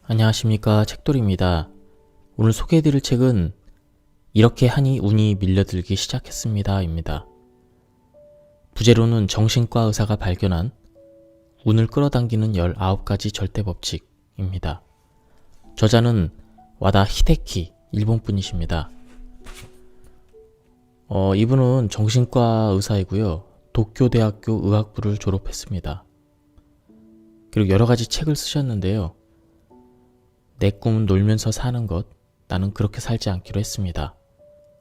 안녕하십니까, 책돌이입니다. 오늘 소개해드릴 책은 이렇게 하니 운이 밀려들기 시작했습니다 입니다. 부제로는 정신과 의사가 발견한 운을 끌어당기는 19가지 절대 법칙입니다. 저자는 와다 히데키, 일본분이십니다. 이분은 정신과 의사이고요. 도쿄대학교 의학부를 졸업했습니다. 그리고 여러가지 책을 쓰셨는데요. 내 꿈은 놀면서 사는 것, 나는 그렇게 살지 않기로 했습니다.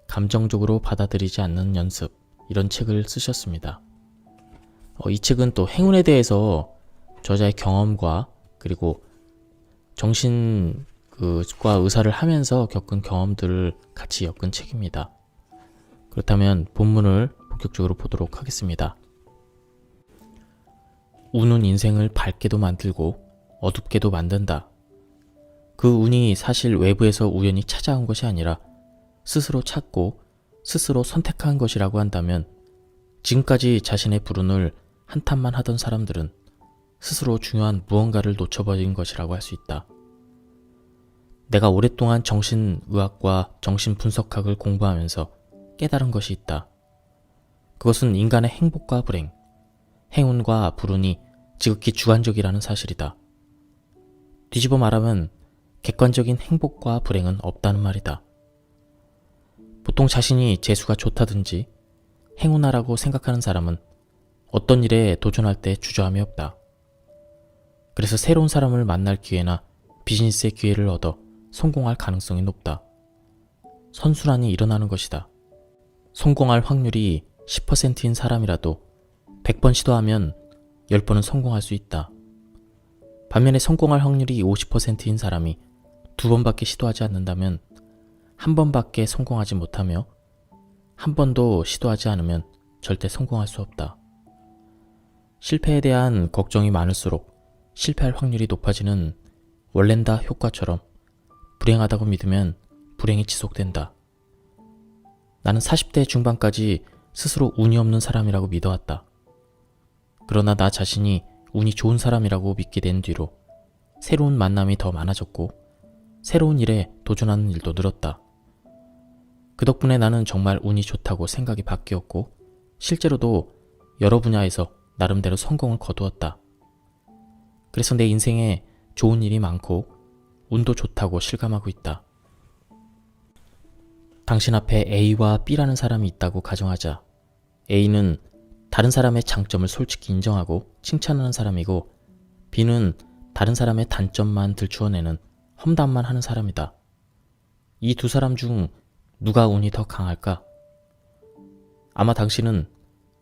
감정적으로 받아들이지 않는 연습, 이런 책을 쓰셨습니다. 이 책은 또 행운에 대해서 저자의 경험과 그리고 정신과 의사를 하면서 겪은 경험들을 같이 엮은 책입니다. 그렇다면 본문을 본격적으로 보도록 하겠습니다. 운은 인생을 밝게도 만들고 어둡게도 만든다. 그 운이 사실 외부에서 우연히 찾아온 것이 아니라 스스로 찾고 스스로 선택한 것이라고 한다면 지금까지 자신의 불운을 한탄만 하던 사람들은 스스로 중요한 무언가를 놓쳐버린 것이라고 할 수 있다. 내가 오랫동안 정신의학과 정신분석학을 공부하면서 깨달은 것이 있다. 그것은 인간의 행복과 불행, 행운과 불운이 지극히 주관적이라는 사실이다. 뒤집어 말하면 객관적인 행복과 불행은 없다는 말이다. 보통 자신이 재수가 좋다든지 행운하라고 생각하는 사람은 어떤 일에 도전할 때 주저함이 없다. 그래서 새로운 사람을 만날 기회나 비즈니스의 기회를 얻어 성공할 가능성이 높다. 선순환이 일어나는 것이다. 성공할 확률이 10%인 사람이라도 100번 시도하면 10번은 성공할 수 있다. 반면에 성공할 확률이 50%인 사람이 2번밖에 시도하지 않는다면 1번밖에 성공하지 못하며 1번도 시도하지 않으면 절대 성공할 수 없다. 실패에 대한 걱정이 많을수록 실패할 확률이 높아지는 월렌다 효과처럼 불행하다고 믿으면 불행이 지속된다. 나는 40대 중반까지 스스로 운이 없는 사람이라고 믿어왔다. 그러나 나 자신이 운이 좋은 사람이라고 믿게 된 뒤로 새로운 만남이 더 많아졌고 새로운 일에 도전하는 일도 늘었다. 그 덕분에 나는 정말 운이 좋다고 생각이 바뀌었고 실제로도 여러 분야에서 나름대로 성공을 거두었다. 그래서 내 인생에 좋은 일이 많고 운도 좋다고 실감하고 있다. 당신 앞에 A와 B라는 사람이 있다고 가정하자. A는 다른 사람의 장점을 솔직히 인정하고 칭찬하는 사람이고 B는 다른 사람의 단점만 들추어내는 험담만 하는 사람이다. 이 두 사람 중 누가 운이 더 강할까? 아마 당신은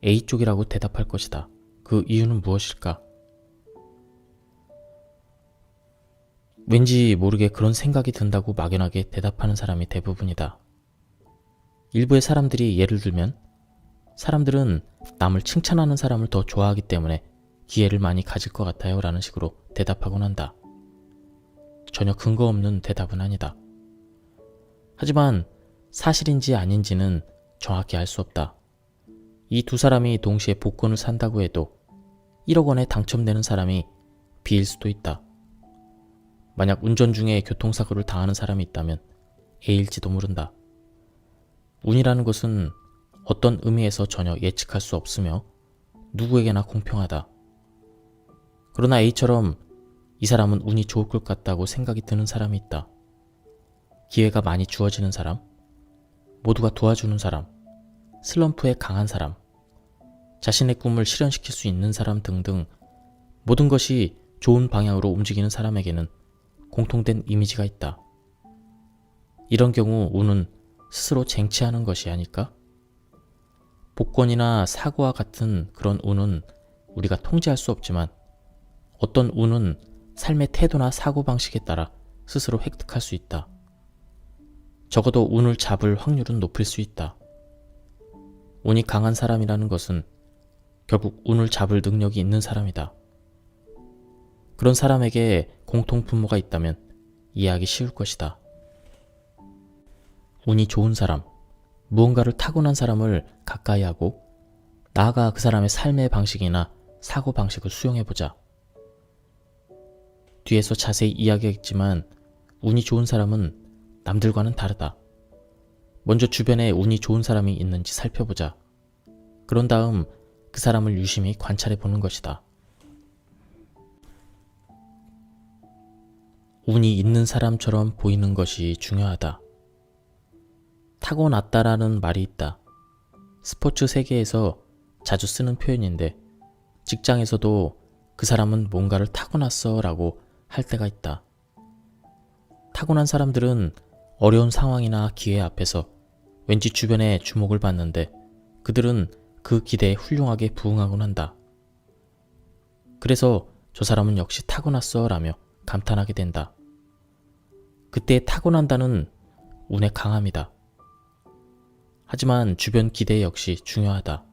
A 쪽이라고 대답할 것이다. 그 이유는 무엇일까? 왠지 모르게 그런 생각이 든다고 막연하게 대답하는 사람이 대부분이다. 일부의 사람들이 예를 들면 사람들은 남을 칭찬하는 사람을 더 좋아하기 때문에 기회를 많이 가질 것 같아요 라는 식으로 대답하곤 한다. 전혀 근거 없는 대답은 아니다. 하지만 사실인지 아닌지는 정확히 알 수 없다. 이 두 사람이 동시에 복권을 산다고 해도 1억 원에 당첨되는 사람이 B일 수도 있다. 만약 운전 중에 교통사고를 당하는 사람이 있다면 A일지도 모른다. 운이라는 것은 어떤 의미에서 전혀 예측할 수 없으며 누구에게나 공평하다. 그러나 A처럼 이 사람은 운이 좋을 것 같다고 생각이 드는 사람이 있다. 기회가 많이 주어지는 사람, 모두가 도와주는 사람, 슬럼프에 강한 사람, 자신의 꿈을 실현시킬 수 있는 사람 등등 모든 것이 좋은 방향으로 움직이는 사람에게는 공통된 이미지가 있다. 이런 경우 운은 스스로 쟁취하는 것이 아닐까? 복권이나 사고와 같은 그런 운은 우리가 통제할 수 없지만 어떤 운은 삶의 태도나 사고방식에 따라 스스로 획득할 수 있다. 적어도 운을 잡을 확률은 높일 수 있다. 운이 강한 사람이라는 것은 결국 운을 잡을 능력이 있는 사람이다. 그런 사람에게 공통분모가 있다면 이해하기 쉬울 것이다. 운이 좋은 사람, 무언가를 타고난 사람을 가까이 하고 나아가 그 사람의 삶의 방식이나 사고방식을 수용해보자. 뒤에서 자세히 이야기했지만 운이 좋은 사람은 남들과는 다르다. 먼저 주변에 운이 좋은 사람이 있는지 살펴보자. 그런 다음 그 사람을 유심히 관찰해 보는 것이다. 운이 있는 사람처럼 보이는 것이 중요하다. 타고났다라는 말이 있다. 스포츠 세계에서 자주 쓰는 표현인데 직장에서도 그 사람은 뭔가를 타고났어 라고 할 때가 있다. 타고난 사람들은 어려운 상황이나 기회 앞에서 왠지 주변에 주목을 받는데 그들은 그 기대에 훌륭하게 부응하곤 한다. 그래서 저 사람은 역시 타고났어 라며 감탄하게 된다. 그때 타고난다는 운의 강함이다. 하지만 주변 기대 역시 중요하다.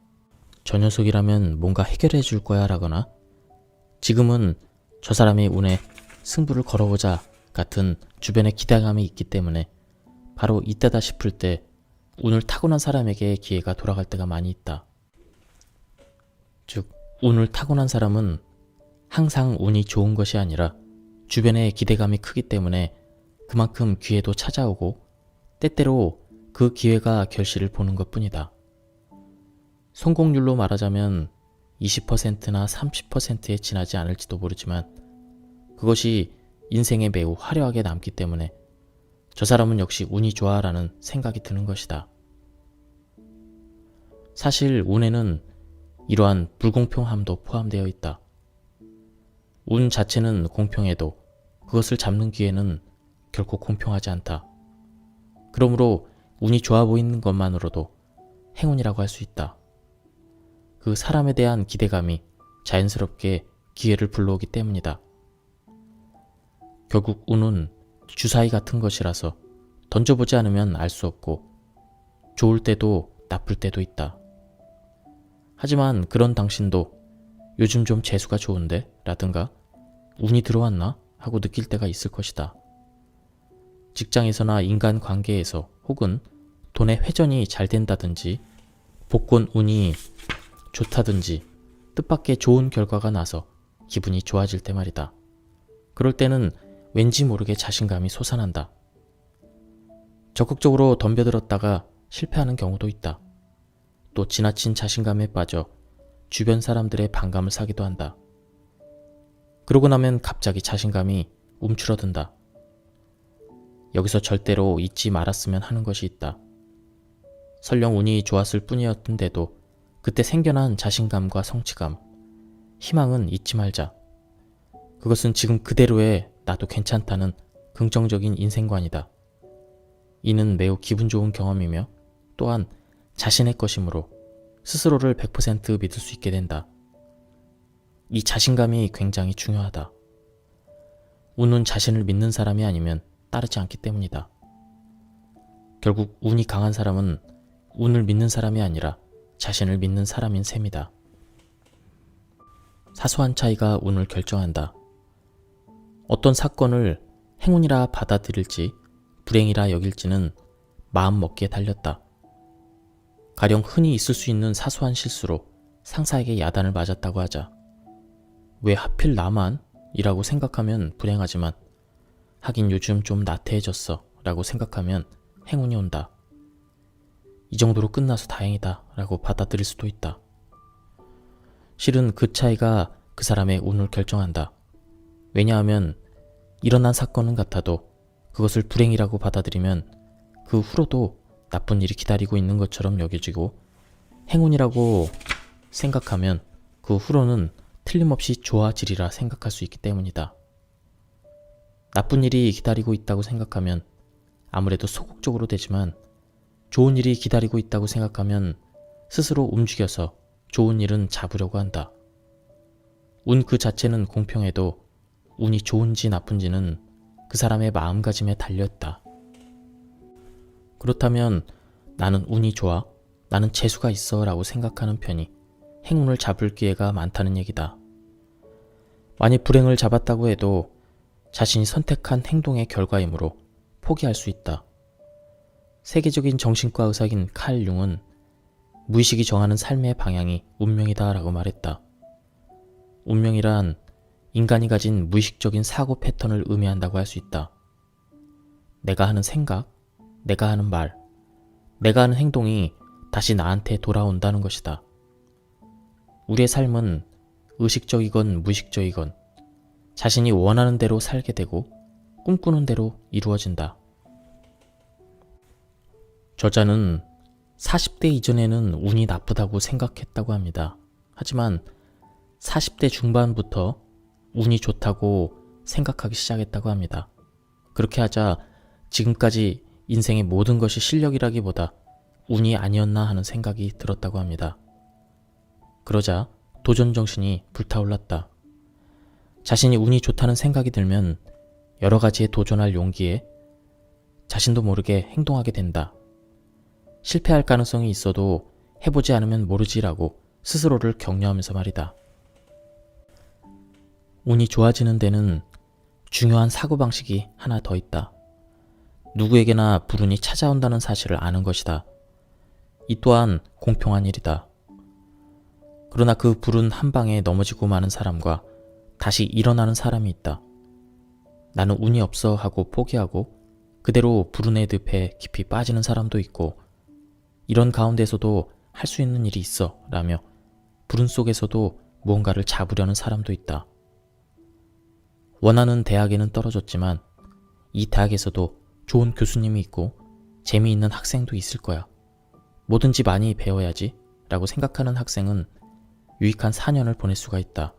저 녀석이라면 뭔가 해결해 줄 거야 라거나 지금은 저 사람의 운에 승부를 걸어보자 같은 주변의 기대감이 있기 때문에 바로 이때다 싶을 때 운을 타고난 사람에게 기회가 돌아갈 때가 많이 있다. 즉, 운을 타고난 사람은 항상 운이 좋은 것이 아니라 주변의 기대감이 크기 때문에 그만큼 기회도 찾아오고 때때로 그 기회가 결실을 보는 것뿐이다. 성공률로 말하자면 20%나 30%에 지나지 않을지도 모르지만 그것이 인생에 매우 화려하게 남기 때문에 저 사람은 역시 운이 좋아 라는 생각이 드는 것이다. 사실 운에는 이러한 불공평함도 포함되어 있다. 운 자체는 공평해도 그것을 잡는 기회는 결코 공평하지 않다. 그러므로 운이 좋아 보이는 것만으로도 행운이라고 할 수 있다. 그 사람에 대한 기대감이 자연스럽게 기회를 불러오기 때문이다. 결국 운은 주사위 같은 것이라서 던져보지 않으면 알 수 없고 좋을 때도 나쁠 때도 있다. 하지만 그런 당신도 요즘 좀 재수가 좋은데? 라든가 운이 들어왔나? 하고 느낄 때가 있을 것이다. 직장에서나 인간관계에서 혹은 돈의 회전이 잘 된다든지 복권 운이 좋다든지 뜻밖의 좋은 결과가 나서 기분이 좋아질 때 말이다. 그럴 때는 왠지 모르게 자신감이 솟아난다. 적극적으로 덤벼들었다가 실패하는 경우도 있다. 또 지나친 자신감에 빠져 주변 사람들의 반감을 사기도 한다. 그러고 나면 갑자기 자신감이 움츠러든다. 여기서 절대로 잊지 말았으면 하는 것이 있다. 설령 운이 좋았을 뿐이었던데도 그때 생겨난 자신감과 성취감, 희망은 잊지 말자. 그것은 지금 그대로의 나도 괜찮다는 긍정적인 인생관이다. 이는 매우 기분 좋은 경험이며 또한 자신의 것이므로 스스로를 100% 믿을 수 있게 된다. 이 자신감이 굉장히 중요하다. 운은 자신을 믿는 사람이 아니면 따르지 않기 때문이다. 결국 운이 강한 사람은 운을 믿는 사람이 아니라 자신을 믿는 사람인 셈이다. 사소한 차이가 운을 결정한다. 어떤 사건을 행운이라 받아들일지 불행이라 여길지는 마음먹기에 달렸다. 가령 흔히 있을 수 있는 사소한 실수로 상사에게 야단을 맞았다고 하자. 왜 하필 나만? 이라고 생각하면 불행하지만 하긴 요즘 좀 나태해졌어 라고 생각하면 행운이 온다. 이 정도로 끝나서 다행이다 라고 받아들일 수도 있다. 실은 그 차이가 그 사람의 운을 결정한다. 왜냐하면 일어난 사건은 같아도 그것을 불행이라고 받아들이면 그 후로도 나쁜 일이 기다리고 있는 것처럼 여겨지고 행운이라고 생각하면 그 후로는 틀림없이 좋아지리라 생각할 수 있기 때문이다. 나쁜 일이 기다리고 있다고 생각하면 아무래도 소극적으로 되지만 좋은 일이 기다리고 있다고 생각하면 스스로 움직여서 좋은 일은 잡으려고 한다. 운 그 자체는 공평해도 운이 좋은지 나쁜지는 그 사람의 마음가짐에 달렸다. 그렇다면 나는 운이 좋아, 나는 재수가 있어 라고 생각하는 편이 행운을 잡을 기회가 많다는 얘기다. 만약 불행을 잡았다고 해도 자신이 선택한 행동의 결과이므로 포기할 수 있다. 세계적인 정신과 의사인 칼 융은 무의식이 정하는 삶의 방향이 운명이다 라고 말했다. 운명이란 인간이 가진 무의식적인 사고 패턴을 의미한다고 할 수 있다. 내가 하는 생각, 내가 하는 말, 내가 하는 행동이 다시 나한테 돌아온다는 것이다. 우리의 삶은 의식적이건 무의식적이건 자신이 원하는 대로 살게 되고 꿈꾸는 대로 이루어진다. 저자는 40대 이전에는 운이 나쁘다고 생각했다고 합니다. 하지만 40대 중반부터 운이 좋다고 생각하기 시작했다고 합니다. 그렇게 하자 지금까지 인생의 모든 것이 실력이라기보다 운이 아니었나 하는 생각이 들었다고 합니다. 그러자 도전 정신이 불타올랐다. 자신이 운이 좋다는 생각이 들면 여러 가지에 도전할 용기에 자신도 모르게 행동하게 된다. 실패할 가능성이 있어도 해보지 않으면 모르지라고 스스로를 격려하면서 말이다. 운이 좋아지는 데는 중요한 사고방식이 하나 더 있다. 누구에게나 불운이 찾아온다는 사실을 아는 것이다. 이 또한 공평한 일이다. 그러나 그 불운 한 방에 넘어지고 마는 사람과 다시 일어나는 사람이 있다. 나는 운이 없어 하고 포기하고 그대로 불운의 늪에 깊이 빠지는 사람도 있고, 이런 가운데서도 할 수 있는 일이 있어 라며 불운 속에서도 무언가를 잡으려는 사람도 있다. 원하는 대학에는 떨어졌지만 이 대학에서도 좋은 교수님이 있고 재미있는 학생도 있을 거야. 뭐든지 많이 배워야지 라고 생각하는 학생은 유익한 4년을 보낼 수가 있다.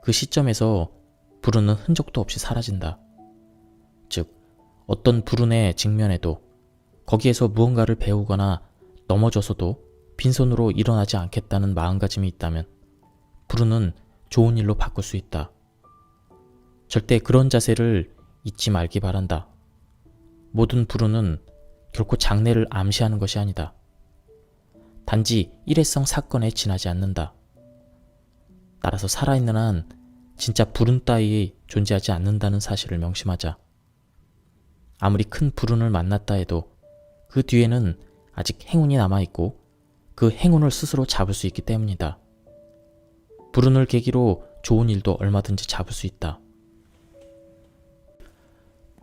그 시점에서 불운은 흔적도 없이 사라진다. 즉, 어떤 불운에 직면해도 거기에서 무언가를 배우거나 넘어져서도 빈손으로 일어나지 않겠다는 마음가짐이 있다면 불운은 좋은 일로 바꿀 수 있다. 절대 그런 자세를 잊지 말기 바란다. 모든 불운은 결코 장래를 암시하는 것이 아니다. 단지 일회성 사건에 지나지 않는다. 따라서 살아있는 한 진짜 불운 따위 존재하지 않는다는 사실을 명심하자. 아무리 큰 불운을 만났다 해도 그 뒤에는 아직 행운이 남아있고 그 행운을 스스로 잡을 수 있기 때문이다. 불운을 계기로 좋은 일도 얼마든지 잡을 수 있다.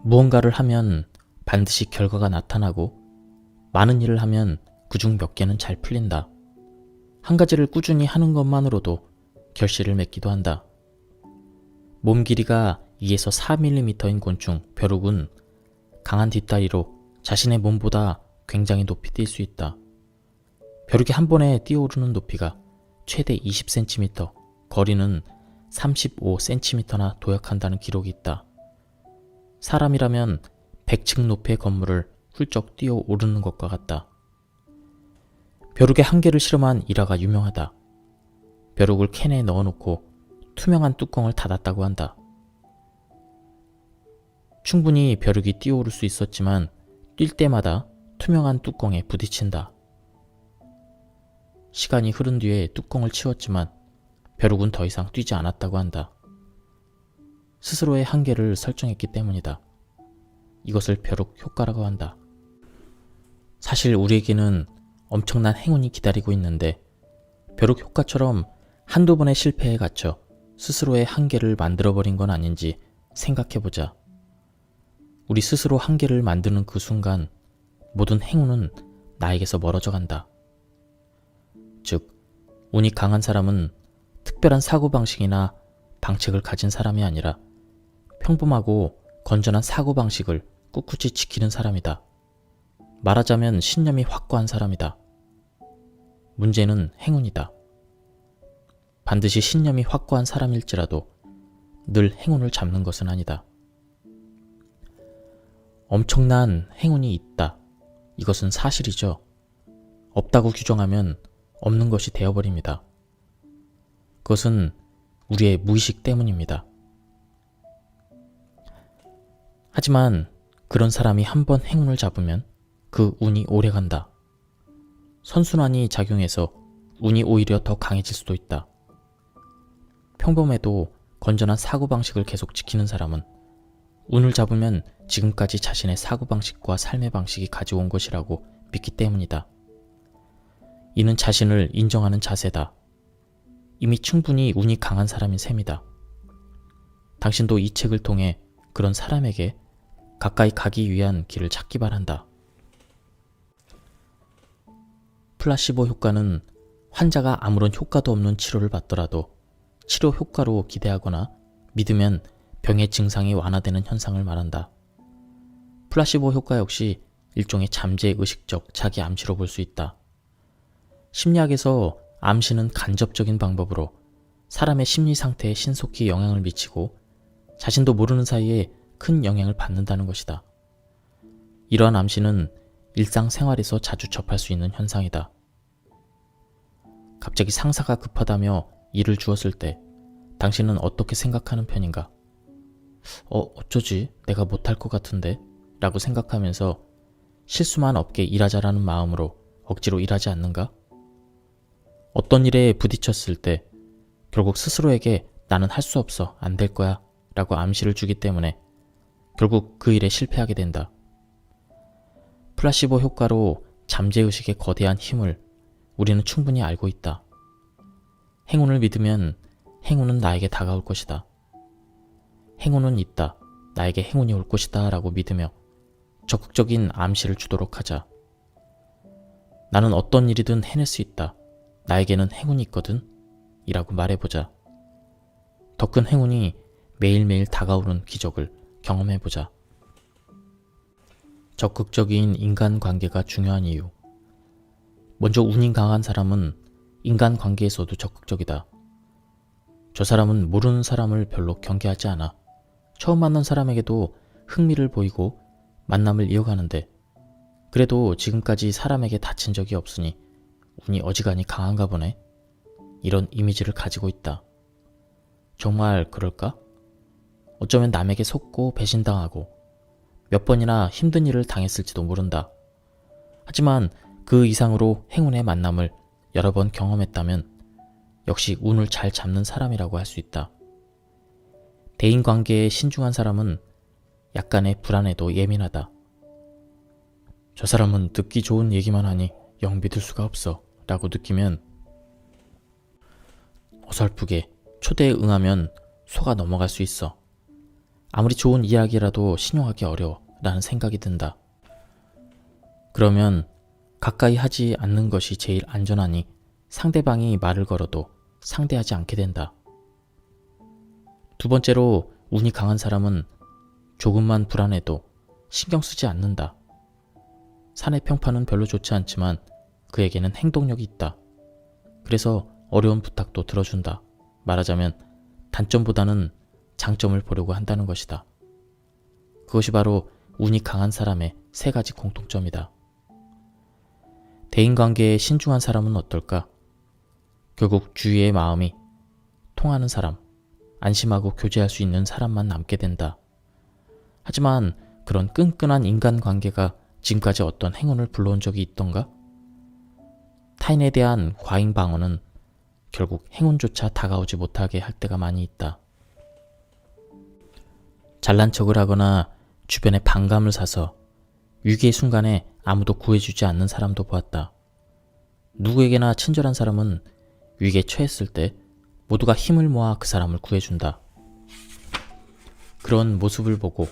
무언가를 하면 반드시 결과가 나타나고 많은 일을 하면 그중 몇 개는 잘 풀린다. 한 가지를 꾸준히 하는 것만으로도 결실을 맺기도 한다. 몸 길이가 2에서 4mm인 곤충 벼룩은 강한 뒷다리로 자신의 몸보다 굉장히 높이 뛸 수 있다. 벼룩이 한 번에 뛰어오르는 높이가 최대 20cm, 거리는 35cm나 도약한다는 기록이 있다. 사람이라면 100층 높이의 건물을 훌쩍 뛰어오르는 것과 같다. 벼룩의 한계를 실험한 일화가 유명하다. 벼룩을 캔에 넣어놓고 투명한 뚜껑을 닫았다고 한다. 충분히 벼룩이 뛰어오를 수 있었지만 뛸 때마다 투명한 뚜껑에 부딪힌다. 시간이 흐른 뒤에 뚜껑을 치웠지만 벼룩은 더 이상 뛰지 않았다고 한다. 스스로의 한계를 설정했기 때문이다. 이것을 벼룩 효과라고 한다. 사실 우리에게는 엄청난 행운이 기다리고 있는데 벼룩 효과처럼 한두 번의 실패에 갇혀 스스로의 한계를 만들어버린 건 아닌지 생각해보자. 우리 스스로 한계를 만드는 그 순간 모든 행운은 나에게서 멀어져 간다. 즉, 운이 강한 사람은 특별한 사고방식이나 방책을 가진 사람이 아니라 평범하고 건전한 사고방식을 꿋꿋이 지키는 사람이다. 말하자면 신념이 확고한 사람이다. 문제는 행운이다. 반드시 신념이 확고한 사람일지라도 늘 행운을 잡는 것은 아니다. 엄청난 행운이 있다. 이것은 사실이죠. 없다고 규정하면 없는 것이 되어버립니다. 그것은 우리의 무의식 때문입니다. 하지만 그런 사람이 한번 행운을 잡으면 그 운이 오래간다. 선순환이 작용해서 운이 오히려 더 강해질 수도 있다. 평범해도 건전한 사고방식을 계속 지키는 사람은 운을 잡으면 지금까지 자신의 사고방식과 삶의 방식이 가져온 것이라고 믿기 때문이다. 이는 자신을 인정하는 자세다. 이미 충분히 운이 강한 사람인 셈이다. 당신도 이 책을 통해 그런 사람에게 가까이 가기 위한 길을 찾기 바란다. 플라시보 효과는 환자가 아무런 효과도 없는 치료를 받더라도 치료 효과로 기대하거나 믿으면 병의 증상이 완화되는 현상을 말한다. 플라시보 효과 역시 일종의 잠재 의식적 자기 암시로 볼 수 있다. 심리학에서 암시는 간접적인 방법으로 사람의 심리 상태에 신속히 영향을 미치고 자신도 모르는 사이에 큰 영향을 받는다는 것이다. 이러한 암시는 일상생활에서 자주 접할 수 있는 현상이다. 갑자기 상사가 급하다며 일을 주었을 때 당신은 어떻게 생각하는 편인가? 어쩌지? 내가 못할 것 같은데? 라고 생각하면서 실수만 없게 일하자라는 마음으로 억지로 일하지 않는가? 어떤 일에 부딪혔을 때 결국 스스로에게 나는 할 수 없어, 안 될 거야 라고 암시를 주기 때문에 결국 그 일에 실패하게 된다. 플라시보 효과로 잠재의식의 거대한 힘을 우리는 충분히 알고 있다. 행운을 믿으면 행운은 나에게 다가올 것이다. 행운은 있다. 나에게 행운이 올 것이다 라고 믿으며 적극적인 암시를 주도록 하자. 나는 어떤 일이든 해낼 수 있다. 나에게는 행운이 있거든. 이라고 말해보자. 더 큰 행운이 매일매일 다가오는 기적을 경험해보자. 적극적인 인간관계가 중요한 이유. 먼저 운이 강한 사람은 인간관계에서도 적극적이다. 저 사람은 모르는 사람을 별로 경계하지 않아. 처음 만난 사람에게도 흥미를 보이고 만남을 이어가는데 그래도 지금까지 사람에게 다친 적이 없으니 운이 어지간히 강한가 보네. 이런 이미지를 가지고 있다. 정말 그럴까? 어쩌면 남에게 속고 배신당하고 몇 번이나 힘든 일을 당했을지도 모른다. 하지만 그 이상으로 행운의 만남을 여러 번 경험했다면 역시 운을 잘 잡는 사람이라고 할 수 있다. 대인관계에 신중한 사람은 약간의 불안에도 예민하다. 저 사람은 듣기 좋은 얘기만 하니 영 믿을 수가 없어 라고 느끼면 어설프게 초대에 응하면 속아 넘어갈 수 있어. 아무리 좋은 이야기라도 신용하기 어려워 라는 생각이 든다. 그러면 가까이 하지 않는 것이 제일 안전하니 상대방이 말을 걸어도 상대하지 않게 된다. 두 번째로 운이 강한 사람은 조금만 불안해도 신경 쓰지 않는다. 사내 평판은 별로 좋지 않지만 그에게는 행동력이 있다. 그래서 어려운 부탁도 들어준다. 말하자면 단점보다는 장점을 보려고 한다는 것이다. 그것이 바로 운이 강한 사람의 세 가지 공통점이다. 대인관계에 신중한 사람은 어떨까? 결국 주위의 마음이 통하는 사람, 안심하고 교제할 수 있는 사람만 남게 된다. 하지만 그런 끈끈한 인간관계가 지금까지 어떤 행운을 불러온 적이 있던가? 타인에 대한 과잉 방어는 결국 행운조차 다가오지 못하게 할 때가 많이 있다. 잘난 척을 하거나 주변에 반감을 사서 위기의 순간에 아무도 구해주지 않는 사람도 보았다. 누구에게나 친절한 사람은 위기에 처했을 때 모두가 힘을 모아 그 사람을 구해준다. 그런 모습을 보고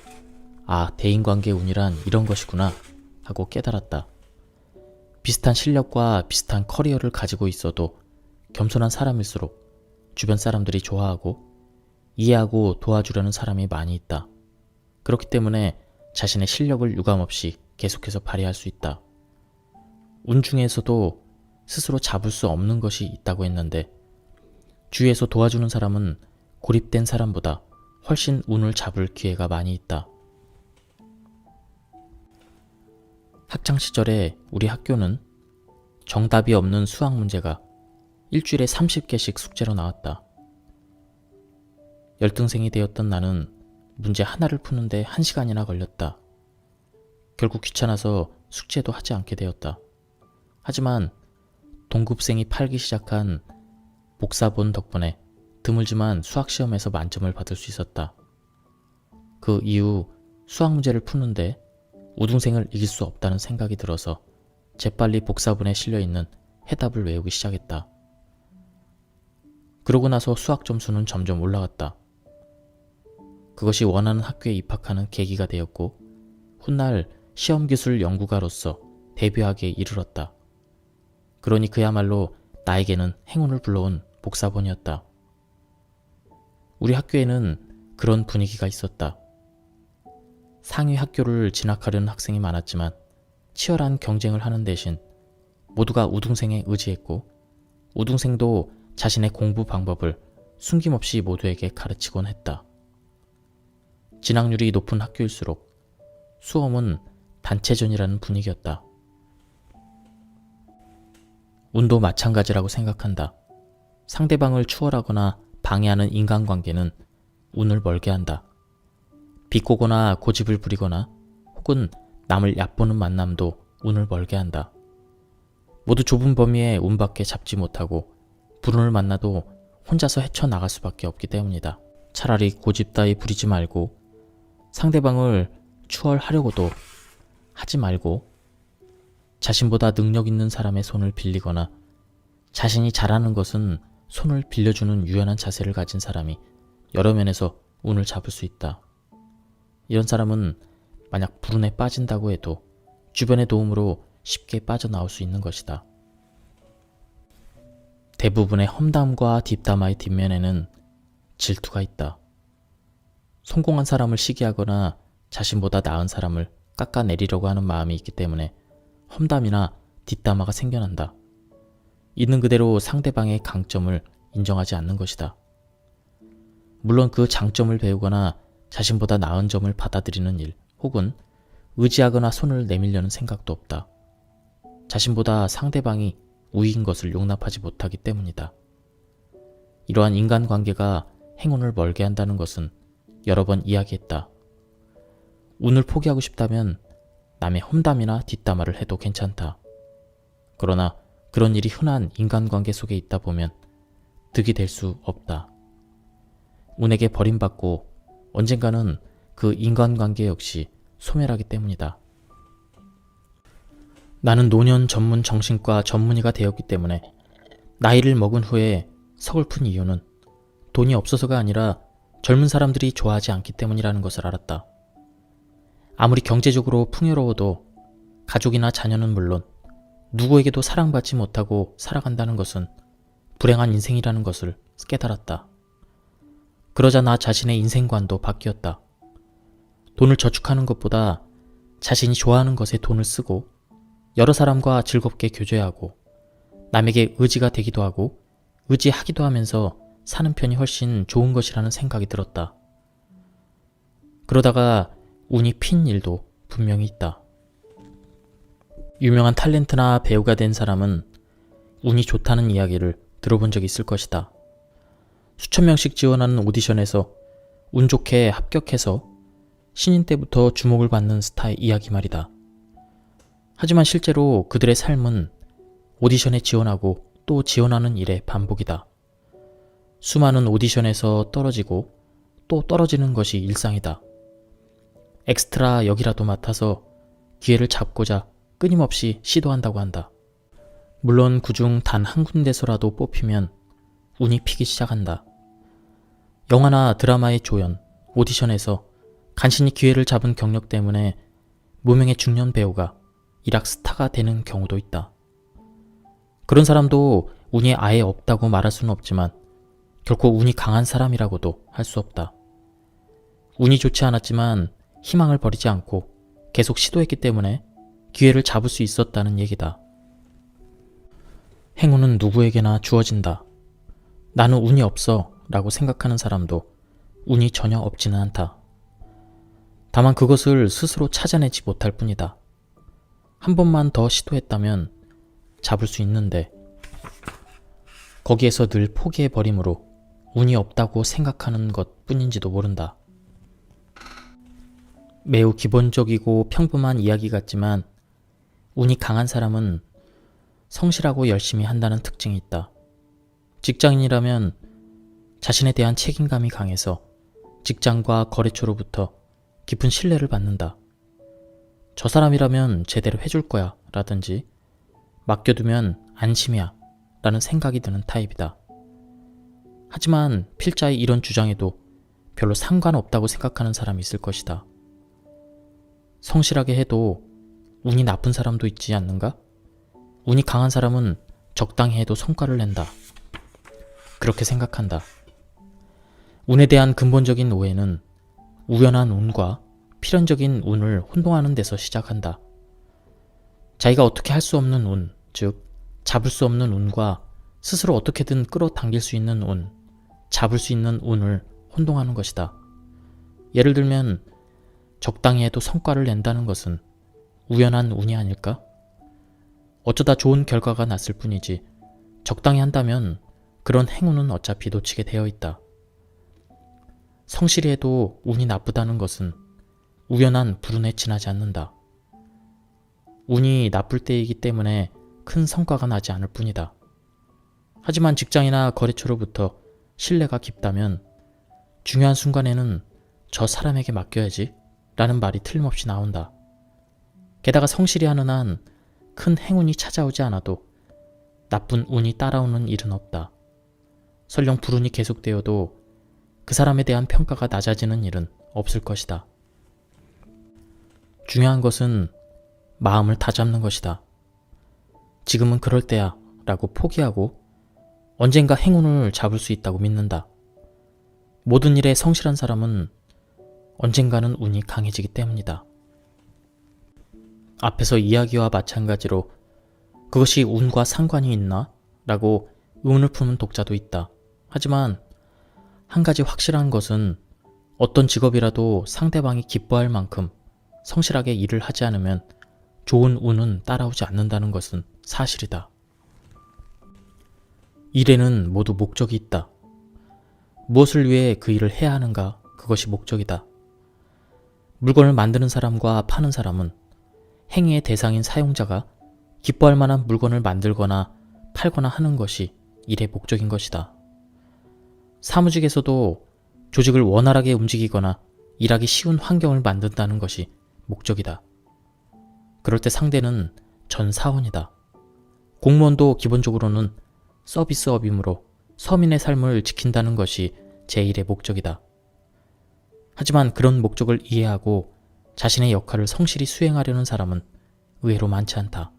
대인관계 운이란 이런 것이구나 하고 깨달았다. 비슷한 실력과 비슷한 커리어를 가지고 있어도 겸손한 사람일수록 주변 사람들이 좋아하고 이해하고 도와주려는 사람이 많이 있다. 그렇기 때문에 자신의 실력을 유감없이 계속해서 발휘할 수 있다. 운 중에서도 스스로 잡을 수 없는 것이 있다고 했는데 주위에서 도와주는 사람은 고립된 사람보다 훨씬 운을 잡을 기회가 많이 있다. 학창시절에 우리 학교는 정답이 없는 수학 문제가 일주일에 30개씩 숙제로 나왔다. 열등생이 되었던 나는 문제 하나를 푸는데 1시간이나 걸렸다. 결국 귀찮아서 숙제도 하지 않게 되었다. 하지만 동급생이 팔기 시작한 복사본 덕분에 드물지만 수학시험에서 만점을 받을 수 있었다. 그 이후 수학 문제를 푸는데 우등생을 이길 수 없다는 생각이 들어서 재빨리 복사본에 실려있는 해답을 외우기 시작했다. 그러고 나서 수학 점수는 점점 올라갔다. 그것이 원하는 학교에 입학하는 계기가 되었고 훗날 시험기술 연구가로서 데뷔하기에 이르렀다. 그러니 그야말로 나에게는 행운을 불러온 복사본이었다. 우리 학교에는 그런 분위기가 있었다. 상위 학교를 진학하려는 학생이 많았지만 치열한 경쟁을 하는 대신 모두가 우등생에 의지했고 우등생도 자신의 공부 방법을 숨김없이 모두에게 가르치곤 했다. 진학률이 높은 학교일수록 수험은 단체전이라는 분위기였다. 운도 마찬가지라고 생각한다. 상대방을 추월하거나 방해하는 인간관계는 운을 멀게 한다. 비꼬거나 고집을 부리거나 혹은 남을 얕보는 만남도 운을 멀게 한다. 모두 좁은 범위에 운밖에 잡지 못하고 불운을 만나도 혼자서 헤쳐나갈 수밖에 없기 때문이다. 차라리 고집 따위 부리지 말고 상대방을 추월하려고도 하지 말고 자신보다 능력 있는 사람의 손을 빌리거나 자신이 잘하는 것은 손을 빌려주는 유연한 자세를 가진 사람이 여러 면에서 운을 잡을 수 있다. 이런 사람은 만약 불운에 빠진다고 해도 주변의 도움으로 쉽게 빠져나올 수 있는 것이다. 대부분의 험담과 뒷담화의 뒷면에는 질투가 있다. 성공한 사람을 시기하거나 자신보다 나은 사람을 깎아내리려고 하는 마음이 있기 때문에 험담이나 뒷담화가 생겨난다. 있는 그대로 상대방의 강점을 인정하지 않는 것이다. 물론 그 장점을 배우거나 자신보다 나은 점을 받아들이는 일 혹은 의지하거나 손을 내밀려는 생각도 없다. 자신보다 상대방이 우위인 것을 용납하지 못하기 때문이다. 이러한 인간관계가 행운을 멀게 한다는 것은 여러 번 이야기했다. 운을 포기하고 싶다면 남의 험담이나 뒷담화를 해도 괜찮다. 그러나 그런 일이 흔한 인간관계 속에 있다 보면 득이 될 수 없다. 운에게 버림받고 언젠가는 그 인간관계 역시 소멸하기 때문이다. 나는 노년 전문 정신과 전문의가 되었기 때문에 나이를 먹은 후에 서글픈 이유는 돈이 없어서가 아니라 젊은 사람들이 좋아하지 않기 때문이라는 것을 알았다. 아무리 경제적으로 풍요로워도 가족이나 자녀는 물론 누구에게도 사랑받지 못하고 살아간다는 것은 불행한 인생이라는 것을 깨달았다. 그러자 나 자신의 인생관도 바뀌었다. 돈을 저축하는 것보다 자신이 좋아하는 것에 돈을 쓰고 여러 사람과 즐겁게 교제하고 남에게 의지가 되기도 하고 의지하기도 하면서 사는 편이 훨씬 좋은 것이라는 생각이 들었다. 그러다가 운이 핀 일도 분명히 있다. 유명한 탤런트나 배우가 된 사람은 운이 좋다는 이야기를 들어본 적이 있을 것이다. 수천 명씩 지원하는 오디션에서 운 좋게 합격해서 신인 때부터 주목을 받는 스타의 이야기 말이다. 하지만 실제로 그들의 삶은 오디션에 지원하고 또 지원하는 일의 반복이다. 수많은 오디션에서 떨어지고 또 떨어지는 것이 일상이다. 엑스트라 역이라도 맡아서 기회를 잡고자 끊임없이 시도한다고 한다. 물론 그중 단 한 군데서라도 뽑히면 운이 피기 시작한다. 영화나 드라마의 조연, 오디션에서 간신히 기회를 잡은 경력 때문에 무명의 중년 배우가 일약 스타가 되는 경우도 있다. 그런 사람도 운이 아예 없다고 말할 수는 없지만 결코 운이 강한 사람이라고도 할 수 없다. 운이 좋지 않았지만 희망을 버리지 않고 계속 시도했기 때문에 기회를 잡을 수 있었다는 얘기다. 행운은 누구에게나 주어진다. 나는 운이 없어 라고 생각하는 사람도 운이 전혀 없지는 않다. 다만 그것을 스스로 찾아내지 못할 뿐이다. 한 번만 더 시도했다면 잡을 수 있는데 거기에서 늘 포기해버림으로 운이 없다고 생각하는 것 뿐인지도 모른다. 매우 기본적이고 평범한 이야기 같지만 운이 강한 사람은 성실하고 열심히 한다는 특징이 있다. 직장인이라면 자신에 대한 책임감이 강해서 직장과 거래처로부터 깊은 신뢰를 받는다. 저 사람이라면 제대로 해줄 거야 라든지 맡겨두면 안심이야 라는 생각이 드는 타입이다. 하지만 필자의 이런 주장에도 별로 상관없다고 생각하는 사람이 있을 것이다. 성실하게 해도 운이 나쁜 사람도 있지 않는가? 운이 강한 사람은 적당히 해도 성과를 낸다. 그렇게 생각한다. 운에 대한 근본적인 오해는 우연한 운과 필연적인 운을 혼동하는 데서 시작한다. 자기가 어떻게 할 수 없는 운, 즉 잡을 수 없는 운과 스스로 어떻게든 끌어당길 수 있는 운, 잡을 수 있는 운을 혼동하는 것이다. 예를 들면 적당히 해도 성과를 낸다는 것은 우연한 운이 아닐까? 어쩌다 좋은 결과가 났을 뿐이지 적당히 한다면 그런 행운은 어차피 놓치게 되어 있다. 성실히 해도 운이 나쁘다는 것은 우연한 불운에 지나지 않는다. 운이 나쁠 때이기 때문에 큰 성과가 나지 않을 뿐이다. 하지만 직장이나 거래처로부터 신뢰가 깊다면 중요한 순간에는 저 사람에게 맡겨야지 라는 말이 틀림없이 나온다. 게다가 성실히 하는 한 큰 행운이 찾아오지 않아도 나쁜 운이 따라오는 일은 없다. 설령 불운이 계속되어도 그 사람에 대한 평가가 낮아지는 일은 없을 것이다. 중요한 것은 마음을 다잡는 것이다. 지금은 그럴 때야 라고 포기하고 언젠가 행운을 잡을 수 있다고 믿는다. 모든 일에 성실한 사람은 언젠가는 운이 강해지기 때문이다. 앞에서 이야기와 마찬가지로 그것이 운과 상관이 있나? 라고 의문을 푸는 독자도 있다. 하지만 한 가지 확실한 것은 어떤 직업이라도 상대방이 기뻐할 만큼 성실하게 일을 하지 않으면 좋은 운은 따라오지 않는다는 것은 사실이다. 일에는 모두 목적이 있다. 무엇을 위해 그 일을 해야 하는가? 그것이 목적이다. 물건을 만드는 사람과 파는 사람은 행위의 대상인 사용자가 기뻐할 만한 물건을 만들거나 팔거나 하는 것이 일의 목적인 것이다. 사무직에서도 조직을 원활하게 움직이거나 일하기 쉬운 환경을 만든다는 것이 목적이다. 그럴 때 상대는 전 사원이다. 공무원도 기본적으로는 서비스업이므로 서민의 삶을 지킨다는 것이 제1의 목적이다. 하지만 그런 목적을 이해하고 자신의 역할을 성실히 수행하려는 사람은 의외로 많지 않다.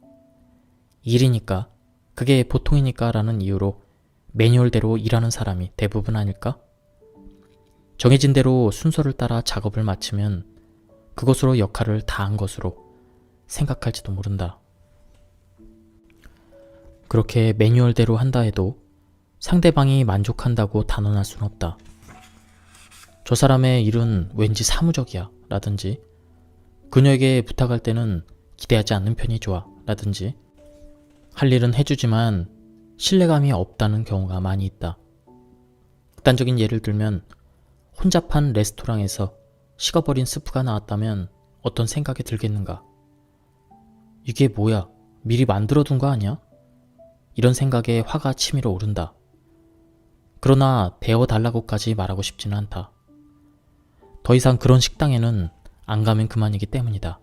일이니까, 그게 보통이니까 라는 이유로 매뉴얼대로 일하는 사람이 대부분 아닐까? 정해진 대로 순서를 따라 작업을 마치면 그것으로 역할을 다한 것으로 생각할지도 모른다. 그렇게 매뉴얼대로 한다 해도 상대방이 만족한다고 단언할 순 없다. 저 사람의 일은 왠지 사무적이야 라든지 그녀에게 부탁할 때는 기대하지 않는 편이 좋아 라든지 할 일은 해주지만 신뢰감이 없다는 경우가 많이 있다. 극단적인 예를 들면 혼잡한 레스토랑에서 식어버린 스프가 나왔다면 어떤 생각이 들겠는가? 이게 뭐야? 미리 만들어둔 거 아니야? 이런 생각에 화가 치밀어 오른다. 그러나 데워달라고까지 말하고 싶지는 않다. 더 이상 그런 식당에는 안 가면 그만이기 때문이다.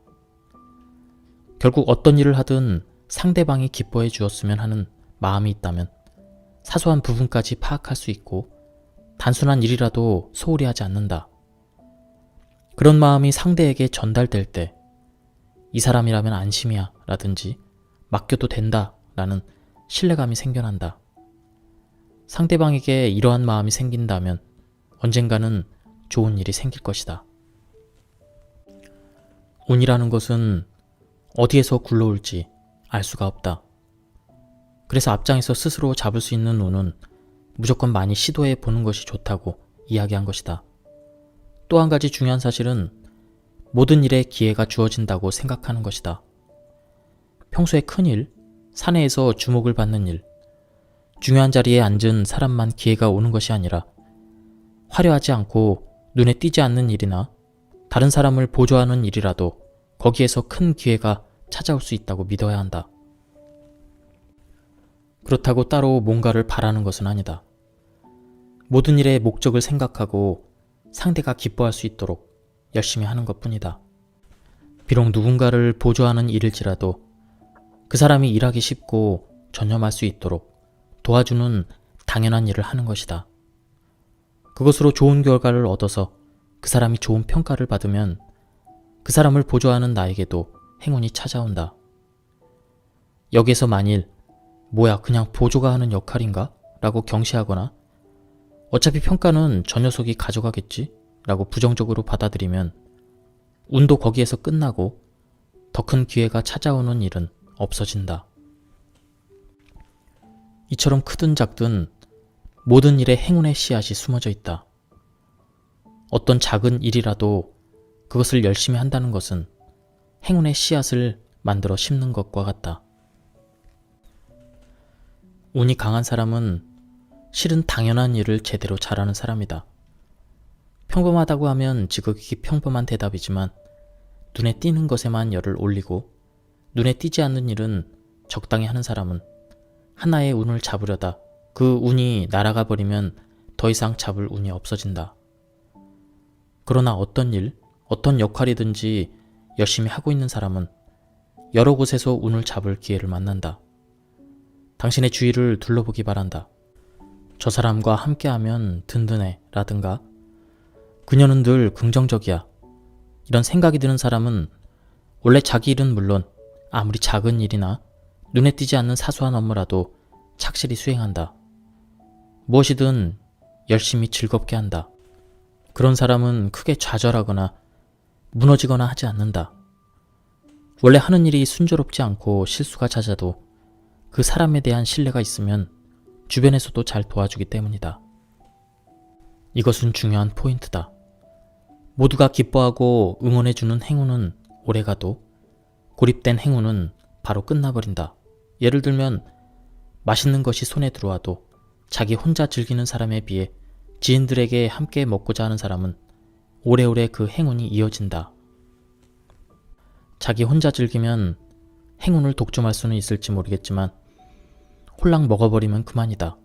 결국 어떤 일을 하든 상대방이 기뻐해 주었으면 하는 마음이 있다면 사소한 부분까지 파악할 수 있고 단순한 일이라도 소홀히 하지 않는다. 그런 마음이 상대에게 전달될 때 이 사람이라면 안심이야 라든지 맡겨도 된다 라는 신뢰감이 생겨난다. 상대방에게 이러한 마음이 생긴다면 언젠가는 좋은 일이 생길 것이다. 운이라는 것은 어디에서 굴러올지 알 수가 없다. 그래서 앞장에서 스스로 잡을 수 있는 운은 무조건 많이 시도해 보는 것이 좋다고 이야기한 것이다. 또 한 가지 중요한 사실은 모든 일에 기회가 주어진다고 생각하는 것이다. 평소에 큰 일, 사내에서 주목을 받는 일, 중요한 자리에 앉은 사람만 기회가 오는 것이 아니라 화려하지 않고 눈에 띄지 않는 일이나 다른 사람을 보조하는 일이라도 거기에서 큰 기회가 찾아올 수 있다고 믿어야 한다. 그렇다고 따로 뭔가를 바라는 것은 아니다. 모든 일의 목적을 생각하고 상대가 기뻐할 수 있도록 열심히 하는 것뿐이다. 비록 누군가를 보조하는 일일지라도 그 사람이 일하기 쉽고 전념할 수 있도록 도와주는 당연한 일을 하는 것이다. 그것으로 좋은 결과를 얻어서 그 사람이 좋은 평가를 받으면 그 사람을 보조하는 나에게도 행운이 찾아온다. 여기에서 만일 뭐야 그냥 보조가 하는 역할인가? 라고 경시하거나 어차피 평가는 저 녀석이 가져가겠지? 라고 부정적으로 받아들이면 운도 거기에서 끝나고 더 큰 기회가 찾아오는 일은 없어진다. 이처럼 크든 작든 모든 일에 행운의 씨앗이 숨어져 있다. 어떤 작은 일이라도 그것을 열심히 한다는 것은 행운의 씨앗을 만들어 심는 것과 같다. 운이 강한 사람은 실은 당연한 일을 제대로 잘하는 사람이다. 평범하다고 하면 지극히 평범한 대답이지만 눈에 띄는 것에만 열을 올리고 눈에 띄지 않는 일은 적당히 하는 사람은 하나의 운을 잡으려다 그 운이 날아가 버리면 더 이상 잡을 운이 없어진다. 그러나 어떤 일, 어떤 역할이든지 열심히 하고 있는 사람은 여러 곳에서 운을 잡을 기회를 만난다. 당신의 주위를 둘러보기 바란다. 저 사람과 함께하면 든든해 라든가 그녀는 늘 긍정적이야. 이런 생각이 드는 사람은 원래 자기 일은 물론 아무리 작은 일이나 눈에 띄지 않는 사소한 업무라도 착실히 수행한다. 무엇이든 열심히 즐겁게 한다. 그런 사람은 크게 좌절하거나 무너지거나 하지 않는다. 원래 하는 일이 순조롭지 않고 실수가 잦아도 그 사람에 대한 신뢰가 있으면 주변에서도 잘 도와주기 때문이다. 이것은 중요한 포인트다. 모두가 기뻐하고 응원해주는 행운은 오래가도 고립된 행운은 바로 끝나버린다. 예를 들면 맛있는 것이 손에 들어와도 자기 혼자 즐기는 사람에 비해 지인들에게 함께 먹고자 하는 사람은 오래오래 그 행운이 이어진다. 자기 혼자 즐기면 행운을 독점할 수는 있을지 모르겠지만 홀랑 먹어버리면 그만이다.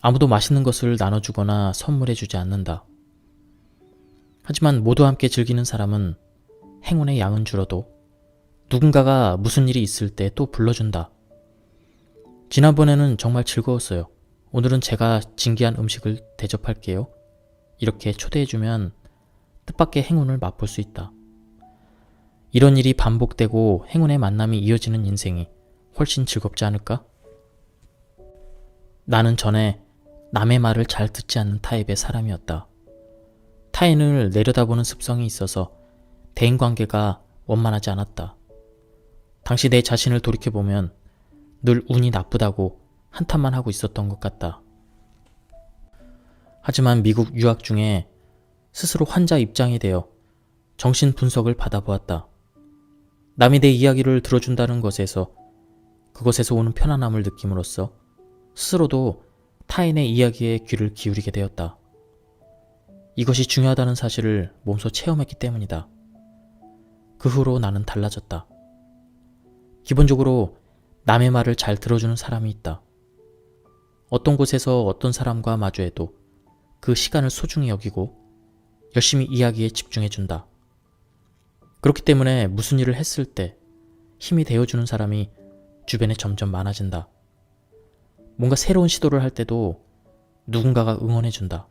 아무도 맛있는 것을 나눠주거나 선물해주지 않는다. 하지만 모두 함께 즐기는 사람은 행운의 양은 줄어도 누군가가 무슨 일이 있을 때 또 불러준다. 지난번에는 정말 즐거웠어요. 오늘은 제가 진기한 음식을 대접할게요. 이렇게 초대해주면 뜻밖의 행운을 맛볼 수 있다. 이런 일이 반복되고 행운의 만남이 이어지는 인생이 훨씬 즐겁지 않을까? 나는 전에 남의 말을 잘 듣지 않는 타입의 사람이었다. 타인을 내려다보는 습성이 있어서 대인관계가 원만하지 않았다. 당시 내 자신을 돌이켜보면 늘 운이 나쁘다고 한탄만 하고 있었던 것 같다. 하지만 미국 유학 중에 스스로 환자 입장이 되어 정신 분석을 받아보았다. 남이 내 이야기를 들어준다는 것에서 그것에서 오는 편안함을 느낌으로써 스스로도 타인의 이야기에 귀를 기울이게 되었다. 이것이 중요하다는 사실을 몸소 체험했기 때문이다. 그 후로 나는 달라졌다. 기본적으로 남의 말을 잘 들어주는 사람이 있다. 어떤 곳에서 어떤 사람과 마주해도 그 시간을 소중히 여기고 열심히 이야기에 집중해준다. 그렇기 때문에 무슨 일을 했을 때 힘이 되어주는 사람이 주변에 점점 많아진다. 뭔가 새로운 시도를 할 때도 누군가가 응원해준다.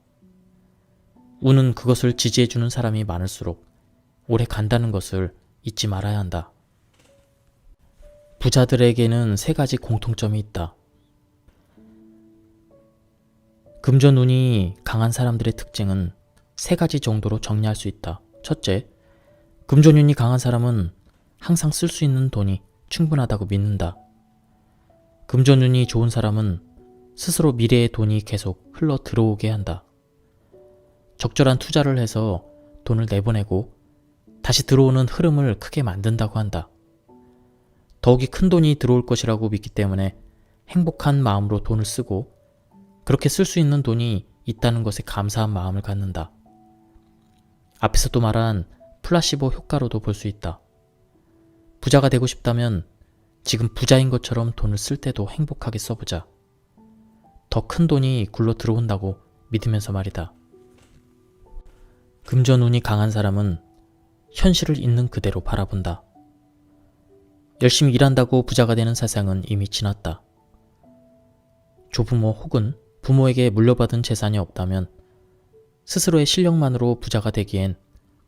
운은 그것을 지지해주는 사람이 많을수록 오래 간다는 것을 잊지 말아야 한다. 부자들에게는 3가지 공통점이 있다. 금전운이 강한 사람들의 특징은 3가지 정도로 정리할 수 있다. 첫째, 금전운이 강한 사람은 항상 쓸 수 있는 돈이 충분하다고 믿는다. 금전운이 좋은 사람은 스스로 미래의 돈이 계속 흘러 들어오게 한다. 적절한 투자를 해서 돈을 내보내고 다시 들어오는 흐름을 크게 만든다고 한다. 더욱이 큰 돈이 들어올 것이라고 믿기 때문에 행복한 마음으로 돈을 쓰고 그렇게 쓸 수 있는 돈이 있다는 것에 감사한 마음을 갖는다. 앞에서도 말한 플라시보 효과로도 볼 수 있다. 부자가 되고 싶다면 지금 부자인 것처럼 돈을 쓸 때도 행복하게 써보자. 더 큰 돈이 굴러 들어온다고 믿으면서 말이다. 금전운이 강한 사람은 현실을 있는 그대로 바라본다. 열심히 일한다고 부자가 되는 세상은 이미 지났다. 조부모 혹은 부모에게 물려받은 재산이 없다면 스스로의 실력만으로 부자가 되기엔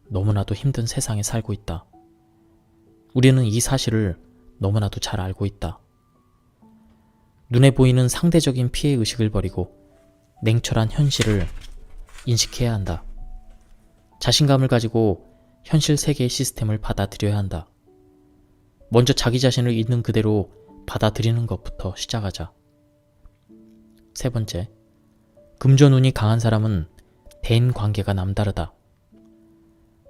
너무나도 힘든 세상에 살고 있다. 우리는 이 사실을 너무나도 잘 알고 있다. 눈에 보이는 상대적인 피해의식을 버리고 냉철한 현실을 인식해야 한다. 자신감을 가지고 현실 세계의 시스템을 받아들여야 한다. 먼저 자기 자신을 있는 그대로 받아들이는 것부터 시작하자. 세 번째, 금전운이 강한 사람은 대인관계가 남다르다.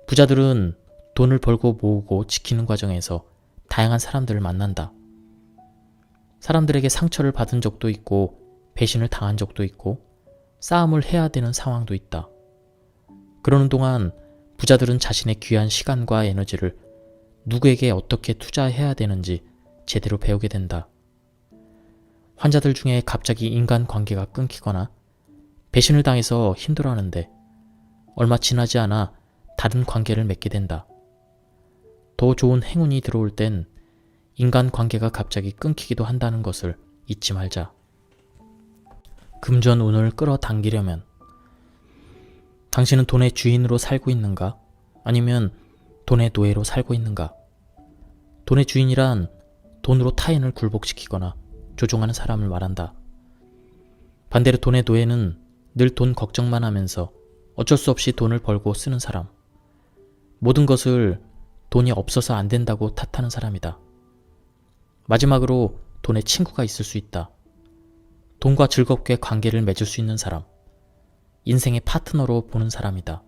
부자들은 돈을 벌고 모으고 지키는 과정에서 다양한 사람들을 만난다. 사람들에게 상처를 받은 적도 있고 배신을 당한 적도 있고 싸움을 해야 되는 상황도 있다. 그러는 동안 부자들은 자신의 귀한 시간과 에너지를 누구에게 어떻게 투자해야 되는지 제대로 배우게 된다. 환자들 중에 갑자기 인간관계가 끊기거나 배신을 당해서 힘들어하는데 얼마 지나지 않아 다른 관계를 맺게 된다. 더 좋은 행운이 들어올 땐 인간관계가 갑자기 끊기기도 한다는 것을 잊지 말자. 금전운을 끌어당기려면 당신은 돈의 주인으로 살고 있는가? 아니면 돈의 노예로 살고 있는가? 돈의 주인이란 돈으로 타인을 굴복시키거나 조종하는 사람을 말한다. 반대로 돈의 노예는 늘 돈 걱정만 하면서 어쩔 수 없이 돈을 벌고 쓰는 사람. 모든 것을 돈이 없어서 안 된다고 탓하는 사람이다. 마지막으로 돈의 친구가 있을 수 있다. 돈과 즐겁게 관계를 맺을 수 있는 사람. 인생의 파트너로 보는 사람이다.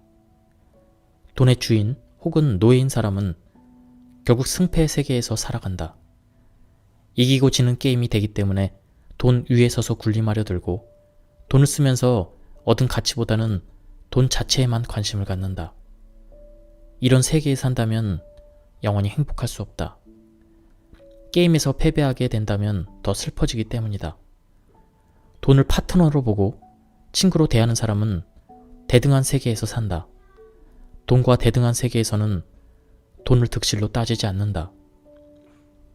돈의 주인 혹은 노예인 사람은 결국 승패의 세계에서 살아간다. 이기고 지는 게임이 되기 때문에 돈 위에 서서 군림하려 들고 돈을 쓰면서 얻은 가치보다는 돈 자체에만 관심을 갖는다. 이런 세계에 산다면 영원히 행복할 수 없다. 게임에서 패배하게 된다면 더 슬퍼지기 때문이다. 돈을 파트너로 보고 친구로 대하는 사람은 대등한 세계에서 산다. 돈과 대등한 세계에서는 돈을 득실로 따지지 않는다.